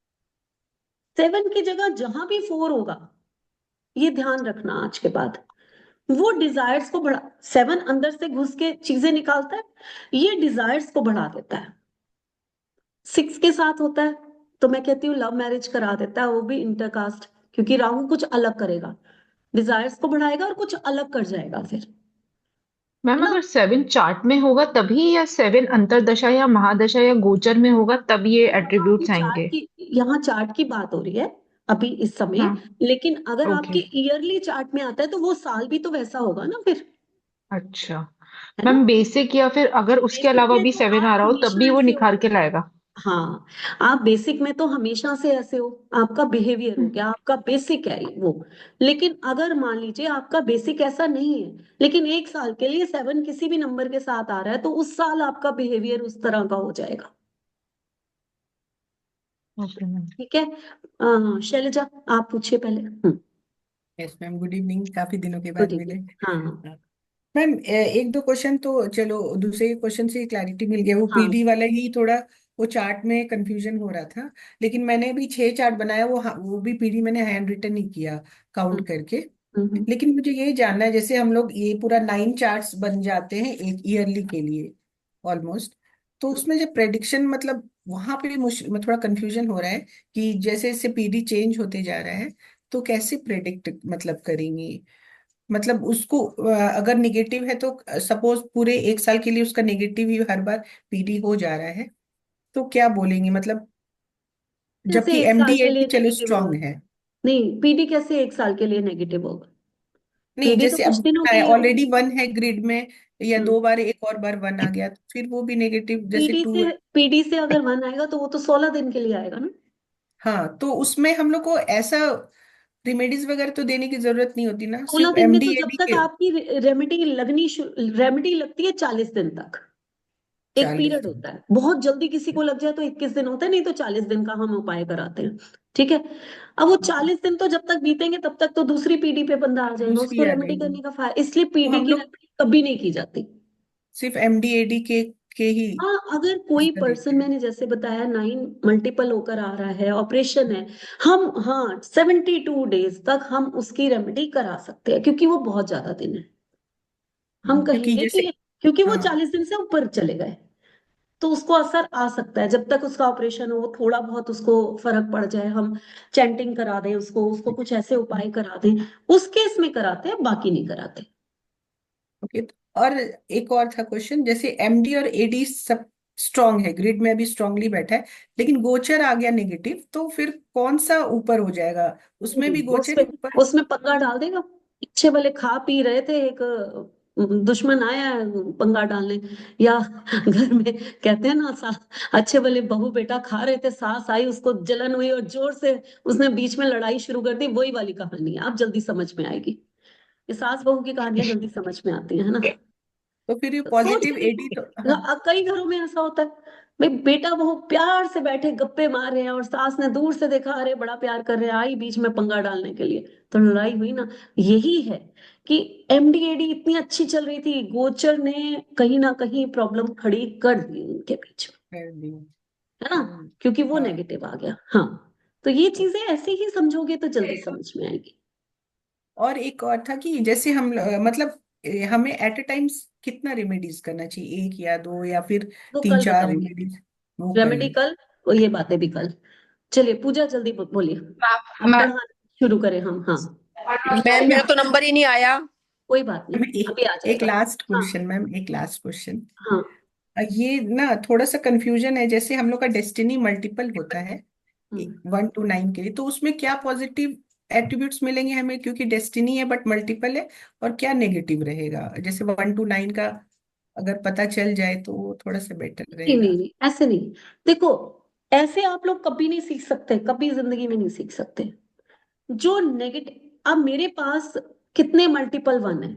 7 की जगह जहां भी 4 होगा, ये ध्यान रखना आज के बाद, वो डिजायर्स को बढ़ा, 7 अंदर से घुस के चीजें निकालता है, ये डिजायर्स को बढ़ा देता है। 6 के साथ होता है तो मैं कहती हूँ लव मैरिज करा देता है, वो भी इंटरकास्ट, क्योंकि राहु कुछ अलग करेगा, डिजायर्स को बढ़ाएगा और कुछ अलग कर जाएगा फिर, है मैम ना। अगर 7 चार्ट में होगा तभी, या 7 अंतरदशा या महादशा या गोचर में होगा तब ये यहाँ अभी एट्रीब्यूट्स आएंगे? यहाँ चार्ट की बात हो रही है अभी इस समय। हाँ। लेकिन अगर ओके। आपके ईयरली चार्ट में आता है तो वो साल भी तो वैसा होगा ना फिर, अच्छा। है ना। मैम बेसिक, या फिर अगर उसके बेसिक अलावा में भी तो 7 आप आ रहा हो तब भी हमेशा वो ऐसे हो। निखार के लाएगा? हाँ, आप बेसिक में तो हमेशा से ऐसे हो, आपका बिहेवियर हो हम्म। गया, आपका बेसिक है वो। लेकिन अगर मान लीजिए आपका बेसिक ऐसा नहीं है, लेकिन 1 साल के लिए 7 किसी भी नंबर के साथ आ रहा है, तो उस साल आपका बिहेवियर उस तरह का हो जाएगा। Okay ma'am. ठीक है। शैलजा, आप पूछिए पहले। यस मैम, गुड इवनिंग, काफी दिनों के गुड बाद मिले। इवनिंग। हाँ मैम एक दो क्वेश्चन तो चलो, दूसरे क्वेश्चन से क्लैरिटी मिल गया, वो हाँ। पीडी वाला ही थोड़ा, वो चार्ट में कंफ्यूजन हो रहा था। लेकिन मैंने अभी 6 चार्ट बनाया, वो भी पीडी मैंने हैंड रिटन ही किया, काउंट करके। हम्म। लेकिन मुझे ये जानना है, जैसे हम लोग ये पूरा 9 चार्ट्स बन जाते हैं एक ईयरली के लिए ऑलमोस्ट, तो उसमें जब प्रेडिक्शन, मतलब वहां पे मुझे थोड़ा कंफ्यूजन हो रहा है कि जैसे जैसे पीडी चेंज होते जा रहा है, तो कैसे प्रेडिक्ट मतलब करेंगे? मतलब उसको अगर निगेटिव है तो सपोज पूरे 1 साल के लिए उसका निगेटिव ही हर बार पीडी हो जा रहा है, तो क्या बोलेंगे मतलब? कैसे जबकि 1 साल के एमडीएटी लिए चलो नेगेटिव स्ट्रांग होगा? है। नहीं, पीडी कैसे 1 साल के लिए नेगेटिव होगा? नहीं, पीडी तो जैसे अब कुछ दिनों के लिए होगा। ऑलरेडी 1 है ग्रिड में, या हम्म। 2 बार एक और बार 1 आ गया, तो फिर वो भी नेगेटिव, जैसे पीडी 2 से है। पीडी से अगर 1 आएगा तो वो तो 16 दिन के लिए आएगा ना। हाँ, तो उसमें हम लोग को ऐसा रिमेडीज वगैरह तो देने की जरूरत नहीं होती ना, 16 सिर्फ दिन में तो जब एमडीएडी तक के आपकी रेमेडी लगती है 40 दिन तक, एक 40 पीरियड दिन होता है। बहुत जल्दी किसी को लग जाए तो 21 दिन होता है, नहीं तो 40 दिन का हम उपाय कराते हैं। ठीक है। अब वो 40 दिन तो जब तक बीतेंगे तब तक तो दूसरी पीढ़ी पे बंदा आ जाएगा, दूसरी उसको आ रेमेडी जाएगी। करने का फायदा, इसलिए तो पीढ़ी हम की लोग रेमेडी कभी नहीं की जाती। सिर्फ एमडीएडी के ही हाँ, अगर कोई इसका देखते पर्सन, हैं। मैंने जैसे बताया 9 मल्टीपल होकर आ रहा है, ऑपरेशन है, हम, हाँ, 72 डेज तक हम उसकी रेमेडी करा सकते हैं, क्योंकि वो बहुत ज्यादा दिन है। हम क्योंकि कहेंगे जैसे, कि क्योंकि वो हाँ, 40 दिन से ऊपर चले गए, तो उसको असर आ सकता है। जब तक उसका ऑपरेशन हो, थोड़ा बहुत उसको फर्क पड़ जाए, हम चैंटिंग करा दें, उसको उसको कुछ ऐसे उपाय करा दें, उस केस में कराते हैं, बाकी नहीं कराते। ओके। और एक और था क्वेश्चन, जैसे एमडी और एडी सब स्ट्रांग है, ग्रिड में अभी स्ट्रांगली बैठा है, लेकिन गोचर आ गया नेगेटिव, तो फिर कौन सा ऊपर हो जाएगा? उसमें भी गोचर ही उसमें ऊपर? उसमें पंगा डाल देगा। अच्छे भले खा पी रहे थे, एक दुश्मन आया पंगा डालने, या घर में कहते हैं ना, अच्छे भले बहू बेटा खा रहे थे, सास आई, उसको जलन हुई और जोर से उसने बीच में लड़ाई शुरू कर दी, वही वाली कहानी है, आप जल्दी समझ में आएगी। ये सास बहू की कहानियां जल्दी समझ में आती है ना। तो फिर ये सोच पॉजिटिव के एडी तो, हाँ। देखो, कई घरों में ऐसा होता है, भाई बेटा बहू प्यार से बैठे गप्पे मार रहे हैं और सास ने दूर से देखा, अरे बड़ा प्यार कर रहे हैं, आई बीच में पंगा डालने के लिए, तो लड़ाई हुई ना। यही है कि एमडीएडी इतनी अच्छी चल रही थी, गोचर ने कहीं ना कहीं प्रॉब्लम खड़ी कर दी उनके बीच में, कर दी। है ना, क्योंकि वो हाँ नेगेटिव आ गया। हाँ, तो ये चीजें ऐसे ही समझोगे तो जल्दी समझ में आएगी। और एक और था कि जैसे हम मतलब हमें एट अ टाइम कितना रेमेडीज करना चाहिए, एक या दो या फिर वो तीन कल चार बताऊंगी, रेमेडीज, वो रेमेडी कल। कल, और ये बातें भी कल। चलिए पूजा जल्दी बोलिए, अब मैं पढ़ाना शुरू करें हम। हाँ, मैम मेरा तो नंबर ही नहीं आया। कोई बात नहीं, मैम एक अभी आ एक जाएगा। लास्ट हाँ क्वेश्चन, मैम एक लास्ट क्वेश्चन। हाँ। ये ना थोड़ा सा कंफ्यूजन है, जैसे हम लोग का डेस्टिनी मल्टीपल होता है हम्म। 1 to 9 के लिए, तो उसमें क्या पॉजिटिव एट्रीब्यूट्स मिलेंगे हमें, क्योंकि डेस्टिनी है बट मल्टीपल है, और क्या नेगेटिव रहेगा, जैसे 1 to 9 का अगर पता चल जाए तो वो थोड़ा सा बेटर नहीं नहीं रहेगा। नहीं, ऐसे नहीं। देखो, ऐसे आप लोग कभी नहीं सीख सकते, कभी जिंदगी में नहीं सीख सकते। जो नेगेटिव, अब मेरे पास कितने मल्टीपल वन है,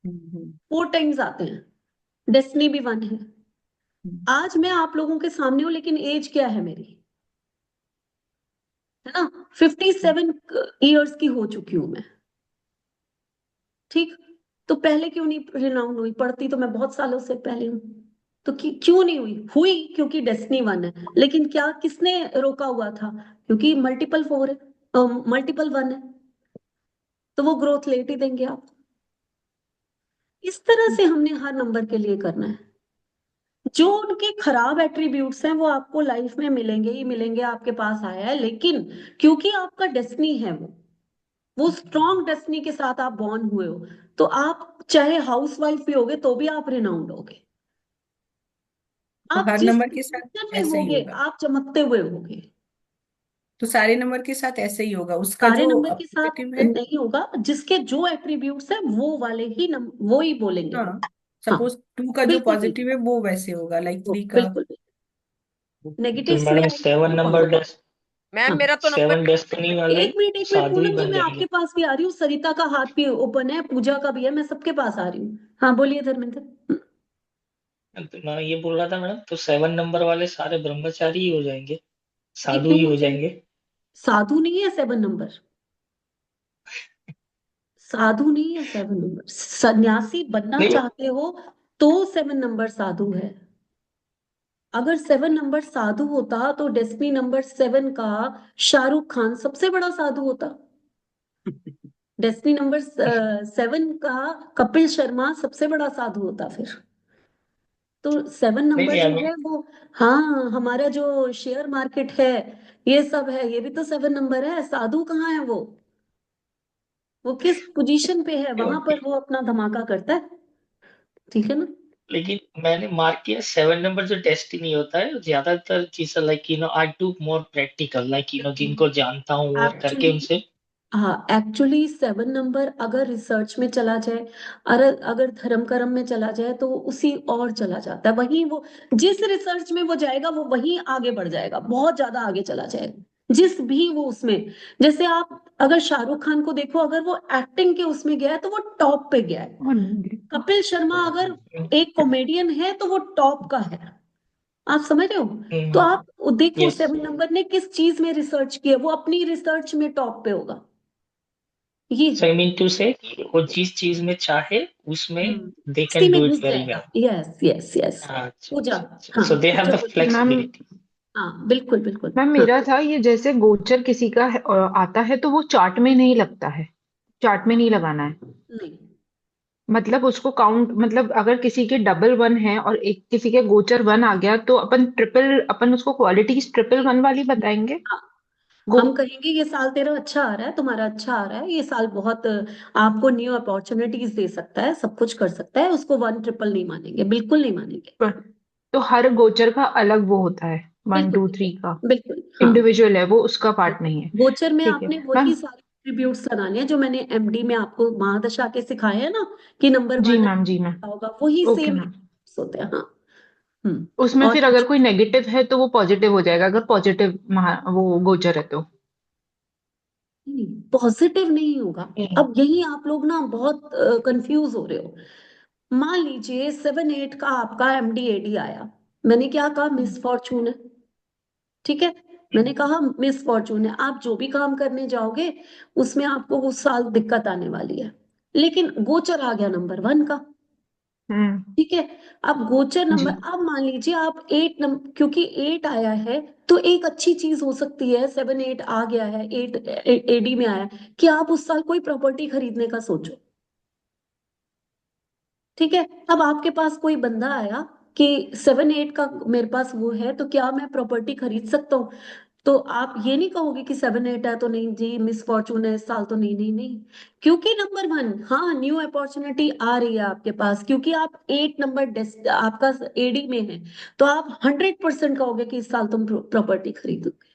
हम्म 4 टाइम्स आते हैं, डेस्टिनी भी वन है। हम्म आज मैं आप लोगों के सामने हूं, लेकिन एज क्या है मेरी, है ना, 57 ईयर्स की हो चुकी हूं मैं। ठीक, तो पहले क्यों नहीं रिनाउंड हुई, पढ़ती तो मैं बहुत सालों से पहले हूँ। तो क्यों नहीं हुई, हुई क्योंकि डेस्टिनी वन है। लेकिन क्या किसने रोका हुआ था, क्योंकि मल्टीपल 4 है, मल्टीपल 1 है, तो वो ग्रोथ लेट ही देंगे आप। इस तरह से हमने हर नंबर के लिए करना है। जो उनके खराब एट्रीब्यूट्स हैं वो आपको लाइफ में मिलेंगे ही मिलेंगे, आपके पास आया है, लेकिन क्योंकि आपका डेस्टिनी है वो स्ट्रॉन्ग डेस्टिनी के साथ आप बॉर्न हुए हो, तो आप चाहे हाउस वाइफ भी होगे तो भी आप रिनाउंड होगे। तो आप हर जिस नंबर के साथ पोजीशन में ऐसे ही होगे होगा, आप चमकते हुए होगे। तो सारे नंबर के साथ ऐसे ही होगा, उसका सारे जो नंबर के साथ पॉजिटिव है। नहीं होगा, जिसके जो एट्रीब्यूट्स है वो वाले ही वो ही बोलेंगे हाँ, वो। हाँ, सपोज 2 का जो बिल्कुल पॉजिटिव बिल्कुल, है वो वैसे होगा, लाइक वो 3 का। बिल्कुल तो नेगेटिव से मैडम आएगा सेवन वो नंबर पॉजिटिव। डेस मैम हाँ, मेरा तो नंबर। 7 डेस्टिनी वाले एक मिनट साधु ही पूनम जी, बन मैं आपके जाएंगे। पास भी आ रही हूँ, सरिता का हाथ भी ओपन है, पूजा का भी है, मैं सबके पास आ रही हूँ। हाँ बोलिए धर्मेंद्र। तो मैं ये बोल रहा था मैडम, तो 7 नंबर वाले सारे ब्रह्मचारी ही हो जाएंगे, ये साधु क्यों ही हो हो जाए, जाएंगे। साधु नहीं है 7 नंबर, साधु नहीं है 7 नंबर। सन्यासी बनना नहीं, चाहते हो तो 7 नंबर साधु है। अगर 7 नंबर साधु होता तो डेस्टिनी नंबर 7 का शाहरुख खान सबसे बड़ा साधु होता। डेस्टिनी नंबर 7 का कपिल शर्मा सबसे बड़ा साधु होता फिर। तो 7 नंबर नहीं, जो आई मीन, है वो, हाँ, हमारा जो शेयर मार्केट है, ये सब है, ये भी तो 7 नंबर है। साधु कहाँ है वो किस पोजीशन पे है, वहां पर वो अपना धमाका करता है। ठीक है ना। लेकिन मैंने मार्क किया 7 नंबर जो डेस्टिनी होता है, ज्यादातर चीजें like I do more practical, like जिनको जानता हूँ और करके एक्चुअली, उनसे। हाँ, एक्चुअली 7 नंबर अगर रिसर्च में चला जाए, अगर अगर धर्म कर्म में चला जाए तो उसी और चला जाता है, वहीं वो, जिस रिसर्च में वो जाएगा वो वहीं आगे बढ़ जाएगा, बहुत ज्यादा आगे चला जाएगा, जिस भी वो उसमें। जैसे आप अगर शाहरुख खान को देखो, अगर वो एक्टिंग के उसमें गया है तो वो टॉप पे गया है। कपिल शर्मा अगर एक कॉमेडियन है तो वो टॉप का है। आप समझ रहे हो। तो आप देखो यस, 7 नंबर ने किस चीज में रिसर्च किया, वो अपनी रिसर्च में टॉप पे होगा। ये सो आई मीन टू से वो जिस चीज में चाहे उसमें दे उसी कैन में डू घुस इट वेरी जाएगा। Well. Yes yes yes. Puja. हाँ, सो दे हैव पूजा द बोलिए। Ma'am flexibility. हाँ बिल्कुल बिल्कुल। मैम हाँ, मेरा था ये, जैसे गोचर किसी का आता है तो वो चार्ट में नहीं लगता है, चार्ट में नहीं लगाना है। नहीं मतलब उसको काउंट, मतलब अगर किसी के डबल वन है और एक किसी के गोचर वन आ गया तो अपन उसको क्वालिटीज ट्रिपल वन वाली बताएंगे। हाँ, गो हम कहेंगे ये साल तेरा अच्छा आ रहा है, तुम्हारा अच्छा आ रहा है, ये साल बहुत आपको न्यू अपॉर्चुनिटीज दे सकता है, सब कुछ कर सकता है, उसको 1 ट्रिपल नहीं मानेंगे, बिल्कुल नहीं मानेंगे। तो हर गोचर का अलग वो होता है, वन बिल्कुल टू बिल्कुल थ्री का बिल्कुल। हाँ, इंडिविजुअल है वो, उसका पार्ट नहीं है। गोचर में ठीक है आपने वही मैम। सारे एट्रीब्यूट्स लगाने हैं जो मैंने एमडी में आपको महादशा के सिखाए हैं ना, कि नंबर जी 1 मैम, जी मैम। होगा, वही ओके सेम मैम। होते हैं। हाँ। उसमें और फिर अगर कोई नेगेटिव है तो वो पॉजिटिव हो जाएगा, अगर पॉजिटिव वो गोचर है तो। पॉजिटिव नहीं होगा। अब यही आप लोग ना बहुत कंफ्यूज हो रहे हो। मान लीजिए 7 8 का आपका एमडीएडी आया, मैंने क्या कहा, मिस फॉर्चून है। ठीक है, मैंने कहा मिस फॉर्चून है, आप जो भी काम करने जाओगे उसमें आपको उस साल दिक्कत आने वाली है। लेकिन गोचर आ गया नंबर 1 का। ठीक है, अब गोचर जी नंबर, अब मान लीजिए आप 8 नंबर, क्योंकि 8 आया है तो एक अच्छी चीज हो सकती है, 7 8 आ गया है, 8 एडी में आया है, कि आप उस साल कोई प्रॉपर्टी खरीदने का सोचो। ठीक है, अब आपके पास कोई बंदा आया कि 7 8 का मेरे पास वो है, तो क्या मैं प्रॉपर्टी खरीद सकता हूँ? तो आप ये नहीं कहोगे कि 7 8 है तो नहीं जी, मिस फॉर्चून है इस साल, तो नहीं नहीं नहीं, क्योंकि नंबर 1, हाँ, न्यू अपॉर्चुनिटी आ रही है आपके पास, क्योंकि आप 8 नंबर आपका एडी में है, तो आप 100% कहोगे कि इस साल तुम प्रॉपर्टी खरीदोगे।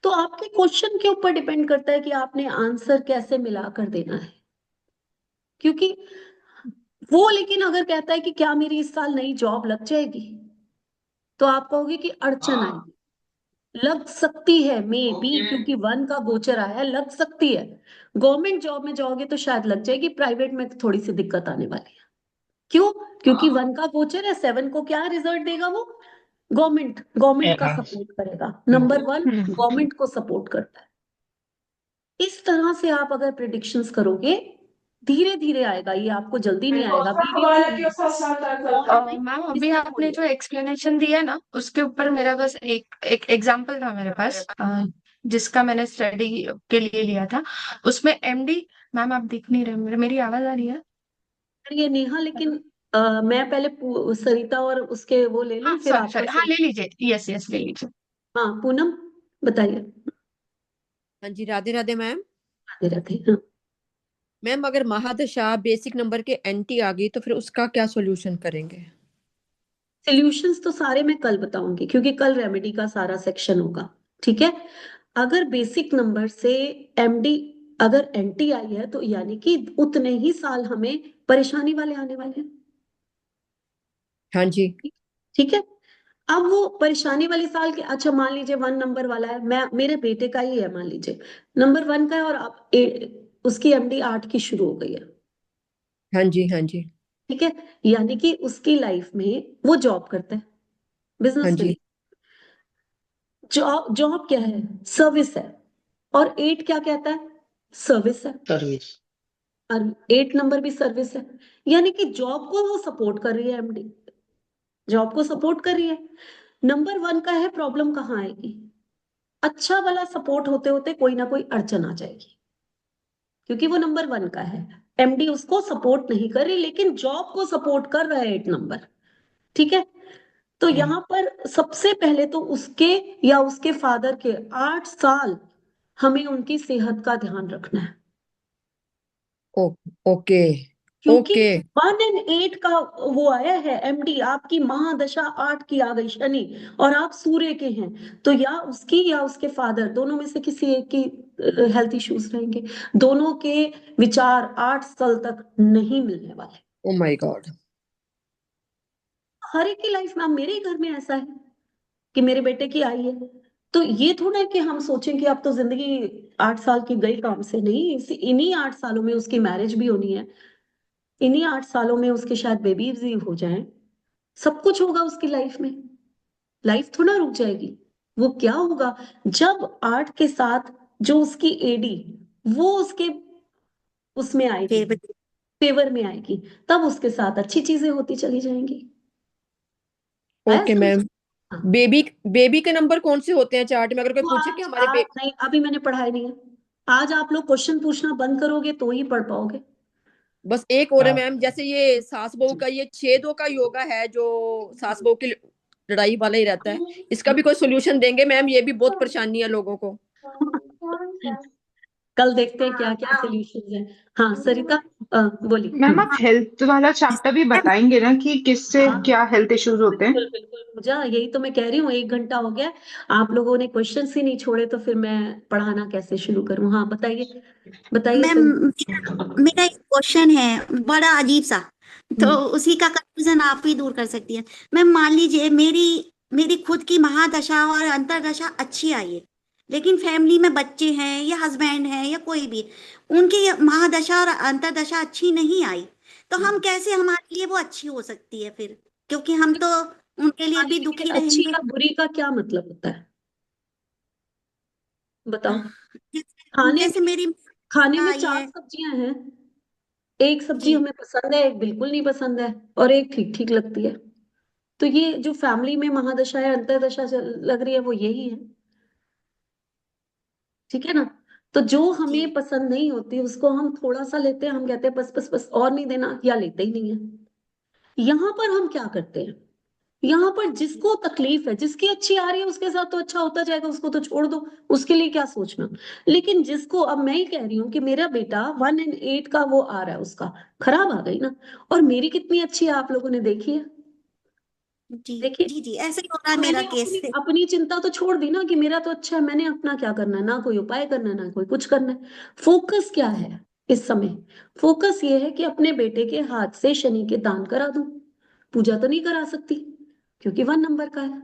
तो आपके क्वेश्चन के ऊपर डिपेंड करता है कि आपने आंसर कैसे मिला कर देना है, क्योंकि वो, लेकिन अगर कहता है कि क्या मेरी इस साल नई जॉब लग जाएगी, तो आप कहोगे कि अड़चन आएगी। लग सकती है, मे बी, क्योंकि 1 का गोचर आया है, लग सकती है। गवर्नमेंट जॉब में जाओगे तो शायद लग जाएगी, प्राइवेट में तो थोड़ी सी दिक्कत आने वाली है। क्यों? क्योंकि 1 का गोचर है, 7 को क्या रिजल्ट देगा वो? गवर्नमेंट का एनहांस। सपोर्ट करेगा। नंबर 1 गवर्नमेंट को सपोर्ट करता है। इस तरह से आप अगर प्रिडिक्शंस करोगे, धीरे धीरे आएगा, ये आपको जल्दी नहीं आएगा, वीडियो में मैम अभी डिस्कस आपने होने। जो एक्सप्लेनेशन दिया ना, उसके ऊपर मेरा बस एक एग्जांपल था मेरे पास, जिसका मैंने स्टडी के लिए लिया था। उसमें एमडी, मैम आप दिख नहीं रहे, मेरी आवाज आ रही है? ये नेहा, लेकिन मैं पहले सरिता और उसके वो ले लूं, हाँ फिर सॉरी आपका सॉरी, हाँ ले लीजिए, यस यस ले लीजिए। हाँ, पूनम बताइए। हाँ जी, राधे राधे मैम। आते रहते हैं, हाँ। मैम अगर महादशा बेसिक नंबर के एंटी आ गई तो फिर उसका क्या सॉल्यूशन करेंगे? सॉल्यूशंस तो सारे मैं कल बताऊंगी, क्योंकि कल रेमेडी का सारा सेक्शन होगा। ठीक है, अगर बेसिक नंबर से एमडी, अगर एंटी आई है, तो यानी कि उतने ही साल हमें परेशानी वाले आने वाले हैं। हाँ जी। ठीक है, अब वो परेशानी वाले साल के, अच्छा मान लीजिए 1 नंबर वाला है, मैं, मेरे बेटे का ही है, मान लीजिए नंबर 1 का है, और अब उसकी एमडी 8 की शुरू हो गई है। हाँ जी। हाँ जी। ठीक है, यानी कि उसकी लाइफ में वो जॉब करता है, हाँ बिजनेस में जी। नहीं। जॉब जॉब क्या है? सर्विस है। और 8 क्या कहता है? सर्विस है। सर्विस। और 8 नंबर भी सर्विस है, यानी कि जॉब को वो सपोर्ट कर रही है, एमडी जॉब को सपोर्ट कर रही है। नंबर 1 का है, प्रॉब्लम कहाँ आएगी? अच्छा वाला सपोर्ट होते होते कोई ना कोई अड़चन आ जाएगी, क्योंकि वो नंबर 1 का है, एमडी उसको सपोर्ट नहीं कर रही, लेकिन जॉब को सपोर्ट कर रहा है 8 नंबर। ठीक है, तो यहाँ पर सबसे पहले तो उसके या उसके फादर के 8 साल हमें उनकी सेहत का ध्यान रखना है, ओ, ओके। क्योंकि ओके। 1 and 8 का वो आया है एमडी, आपकी महादशा 8 की आ गई शनि, और आप सूर्य के हैं, तो या उसकी या उसके फादर, दोनों में से किसी एक की हेल्थ इश्यूज रहेंगे। दोनों के विचार 8 साल तक नहीं मिलने वाले। Oh my God. हर एक की लाइफ में, अब मेरे ही घर में ऐसा है कि मेरे बेटे की आई है, तो ये थोड़ा है कि हम सोचें कि अब तो जिंदगी 8 साल की गई काम से, नहीं, इन्हीं 8 सालों में उसकी मैरिज भी होनी है, इन्हीं 8 सालों में उसके शायद बेबीज भी हो जाएं, सब कुछ होगा उसकी लाइफ में। लाइफ थोड़ा रुक जाएगी। वो क्या होगा, जब 8 के साथ जो उसकी एडी, वो उसके उसमें आएगी, फिर फेवर में आएगी, तब उसके साथ अच्छी चीजें होती चली जाएंगी। आया ओके समझ? मैम। हाँ, बेबी बेबी के नंबर कौन से होते हैं चार्ट में, अगर कोई तो पूछे कि हमारे आज नहीं, अभी मैंने पढ़ाया नहीं है। आज आप लोग क्वेश्चन पूछना बंद करोगे तो ही पढ़ पाओगे। बस एक और है हाँ। मैम, जैसे ये सास बहू का ये 6-2 का योगा है जो सास बहू की लड़ाई वाला ही रहता है, इसका भी कोई सोल्यूशन देंगे मैम? ये भी बहुत परेशानी है लोगों को। कल देखते हैं क्या क्या सोल्यूशन है। हाँ सरिता, बोली। मैम आप हेल्थ वाला चैप्टर भी बताएंगे ना कि किससे हाँ, क्या हेल्थ इश्यूज होते हैं? बिल्कुल बिल्कुल पूजा, यही तो मैं कह रही हूँ, 1 घंटा हो गया, आप लोगों ने क्वेश्चंस ही नहीं छोड़े, तो फिर मैं पढ़ाना कैसे शुरू करूँ? हाँ बताइए, बताइए मैम सरिता। मेरा एक क्वेश्चन है बड़ा अजीब सा, तो हम्म, उसी का कंफ्यूजन आप ही दूर कर सकती है। मैम मान लीजिए मेरी मेरी खुद की महादशा और अंतर्दशा अच्छी आई है, लेकिन फैमिली में बच्चे हैं या हस्बैंड हैं या कोई भी, उनकी ये महादशा और अंतर्दशा अच्छी नहीं आई, तो हम कैसे, हमारे लिए वो अच्छी हो सकती है फिर, क्योंकि हम तो उनके लिए भी खाने दुखी में अच्छी रहेंगे। या बुरी का क्या मतलब होता है, बताओ? जैसे खाने जैसे में, मेरी खाने में आई 4 है। सब्जियां हैं, एक सब्जी जी हमें पसंद है, एक बिल्कुल नहीं पसंद है, और एक ठीक ठीक लगती है। तो ये जो फैमिली में महादशा या अंतर्दशा लग रही है वो यही है, ठीक है ना। तो जो जी हमें पसंद नहीं होती उसको हम थोड़ा सा लेते हैं, हम कहते हैं बस बस बस और नहीं देना, या लेते ही नहीं है। यहाँ पर हम क्या करते हैं, यहाँ पर जिसको तकलीफ है, जिसकी अच्छी आ रही है उसके साथ तो अच्छा होता जाएगा, उसको तो छोड़ दो, उसके लिए क्या सोचना। लेकिन जिसको, अब मैं ही कह रही हूँ कि मेरा बेटा 1 and 8 का वो आ रहा है, उसका खराब आ गई ना, और मेरी कितनी अच्छी है, आप लोगों ने देखी है। जी देखिए, जी जी ऐसे ही हो रहा है तो मेरा मैंने केस। अपनी अपनी चिंता तो छोड़ दी ना कि मेरा तो अच्छा है, मैंने अपना क्या करना है, ना कोई उपाय करना है ना कोई कुछ करना है। फोकस क्या है इस समय, फोकस ये है कि अपने बेटे के हाथ से शनि के दान करा दूं। पूजा तो नहीं करा सकती क्योंकि 1 नंबर का है,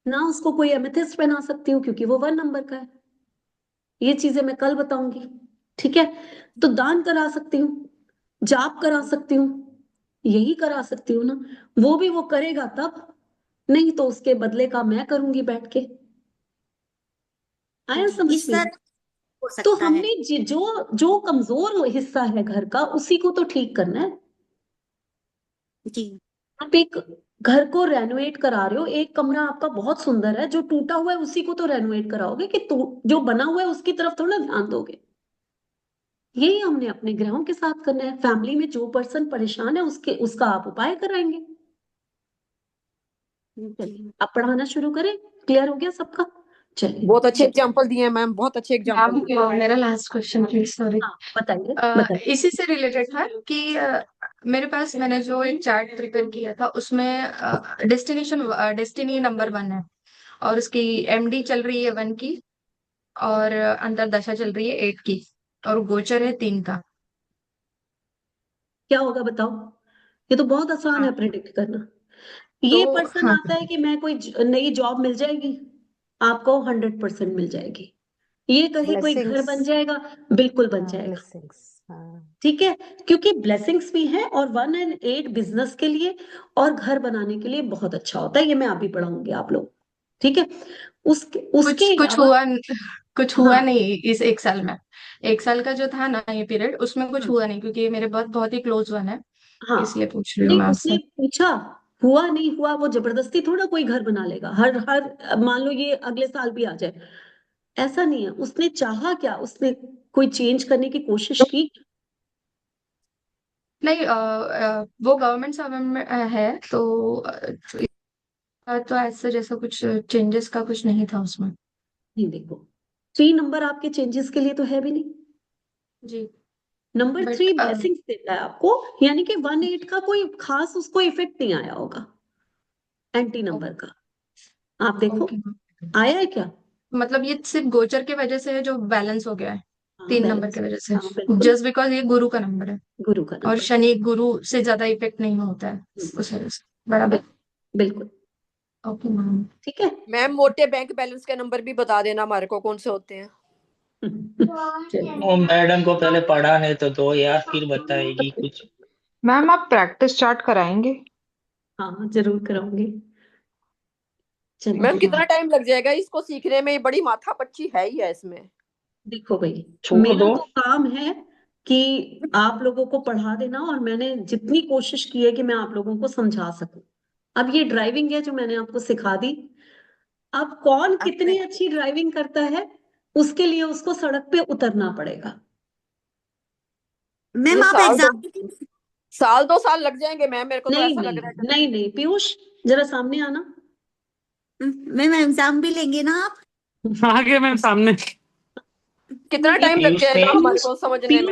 ना उसको कोई एमेथिस्ट पहना सकती हूँ क्योंकि वो 1 नंबर का है। ये चीजें मैं कल बताऊंगी, ठीक है। तो दान करा सकती हूँ, जाप करा सकती हूँ, यही करा सकती हूँ ना। वो भी वो करेगा तब, नहीं तो उसके बदले का मैं करूंगी बैठ के। आया जी समझ इस में। तरह हो तो सकता है। हमने जो जो कमजोर हिस्सा है घर का उसी को तो ठीक करना है। जी आप एक घर को रेनोवेट करा रहे हो, एक कमरा आपका बहुत सुंदर है, जो टूटा हुआ है उसी को तो रेनोवेट कराओगे, कि जो बना हुआ है उसकी तरफ थोड़ा ध्यान दोगे। यही हमने अपने ग्रहों के साथ करना है। फैमिली में जो पर्सन परेशान है उसका आप उपाय कराएंगे। चलिए जी अब पढ़ाना शुरू करें, क्लियर हो गया सबका। चलिए बहुत अच्छे एग्जाम्पल दिए हैं मैम, बहुत अच्छे एग्जाम्पल मैम दिए। मेरा लास्ट क्वेश्चन प्लीज, सॉरी। हाँ बताइए बताइए। इसी से रिलेटेड था कि मेरे पास, मैंने जो एक चार्ट प्रिपेयर किया था उसमें डेस्टिनी नंबर 1 है, और उसकी एमडी चल रही है 1 की, और अंतरदशा चल रही है 8 की, और गोचर है 3 का। क्या होगा बताओ। ये तो बहुत आसान हाँ, है प्रिडिक्ट करना। तो ये पर्सन हाँ, आता है कि मैं कोई नई जॉब मिल जाएगी, आपको 100% मिल जाएगी। ये कहे कोई घर ब्लेसिंग्स। बन जाएगा, बिल्कुल बन हाँ जाएगा। ब्लेसिंग्स। हाँ ठीक है, क्योंकि ब्लेसिंग्स भी है, और 1 and 8 बिजनेस के लिए और घर बनाने के लिए बहुत अच्छा होता है। ये मैं अभी पढ़ाऊंगी आप लोग, ठीक है। उसके कुछ उसके कुछ अलावा, हुआ कुछ हुआ हाँ नहीं इस 1 साल में। 1 साल का जो था ना ये पीरियड, उसमें कुछ हम्म, हुआ नहीं, क्योंकि ये मेरे बहुत बहुत ही क्लोज वन है, इसलिए हाँ, पूछ रही हूँ नहीं मैं उसने आपसे। पूछा, हुआ नहीं हुआ वो जबरदस्ती थोड़ा कोई घर बना लेगा, हर हर मान लो ये अगले साल भी आ जाए, ऐसा नहीं है। उसने चाहा क्या, उसने कोई चेंज करने की कोशिश की। नहीं, वो गवर्नमेंट सर्वेंट है, तो ऐसा जैसा कुछ चेंजेस का कुछ नहीं था उसमें। नहीं देखो, 3 नंबर आपके चेंजेस के लिए तो है भी नहीं। जी, नंबर बट 3 ब्लेसिंग्स देता है आपको, यानी कि 1 8 का कोई खास उसको इफेक्ट नहीं आया होगा एंटी नंबर का। आप देखो ओके, आया है क्या। मतलब ये सिर्फ गोचर की वजह से है जो बैलेंस हो गया है, हाँ 3 नंबर की बैलेंस, वजह से, हाँ बिल्कुल, जस्ट बिकॉज ये गुरु का नंबर है, गुरु का और नंबर। शनि गुरु से ज्यादा इफेक्ट नहीं होता है उस वजह से। बराबर। बिल्कुल, ओके मैम। ठीक है। मैम मोटे बैंक बैलेंस के नंबर भी बता देना हमारे को कौन से होते हैं। चलिए, वो मैडम को पहले पढ़ाने तो दो यार, फिर बताएगी कुछ। मैम आप प्रैक्टिस स्टार्ट कराएंगे? हाँ जरूर कराऊंगी। मैम चलिए, कितना टाइम लग जाएगा इसको सीखने में, बड़ी माथापच्ची है ही है इसमें। देखो भाई, छोड़ मेरा दो। तो काम है कि आप लोगों को पढ़ा देना, और मैंने जितनी कोशिश की है कि मैं आप लोगों को समझा सकूं। अब ये ड्राइविंग है जो मैंने आपको सिखा दी, अब कौन अच्छा कितनी अच्छी ड्राइविंग करता है उसके लिए उसको सड़क पे उतरना पड़ेगा। मैम ये आप एग्जाम, साल 2 साल लग जाएंगे मैम, मेरे को तो नहीं ऐसा लग नहीं रहा है। नहीं नहीं पीयूष, जरा सामने आना। मैम एग्जाम भी लेंगे ना आप? आगे मैम सामने। कितना ये टाइम लग पीयूष ने जाएगा हमारे पीयूष को समझने में।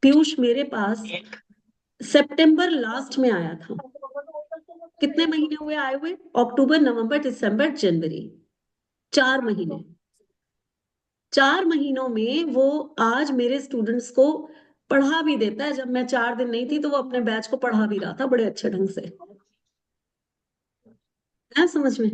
पीयूष मेरे पास सितंबर लास्ट में आया था। कितने महीने हुए आए हुए, अक्टूबर नवंबर दिसंबर जनवरी, 4 महीने। 4 महीनों में वो आज मेरे स्टूडेंट्स को पढ़ा भी देता है। जब मैं 4 दिन नहीं थी तो वो अपने बैच को पढ़ा भी रहा था बड़े अच्छे ढंग से, है समझ में।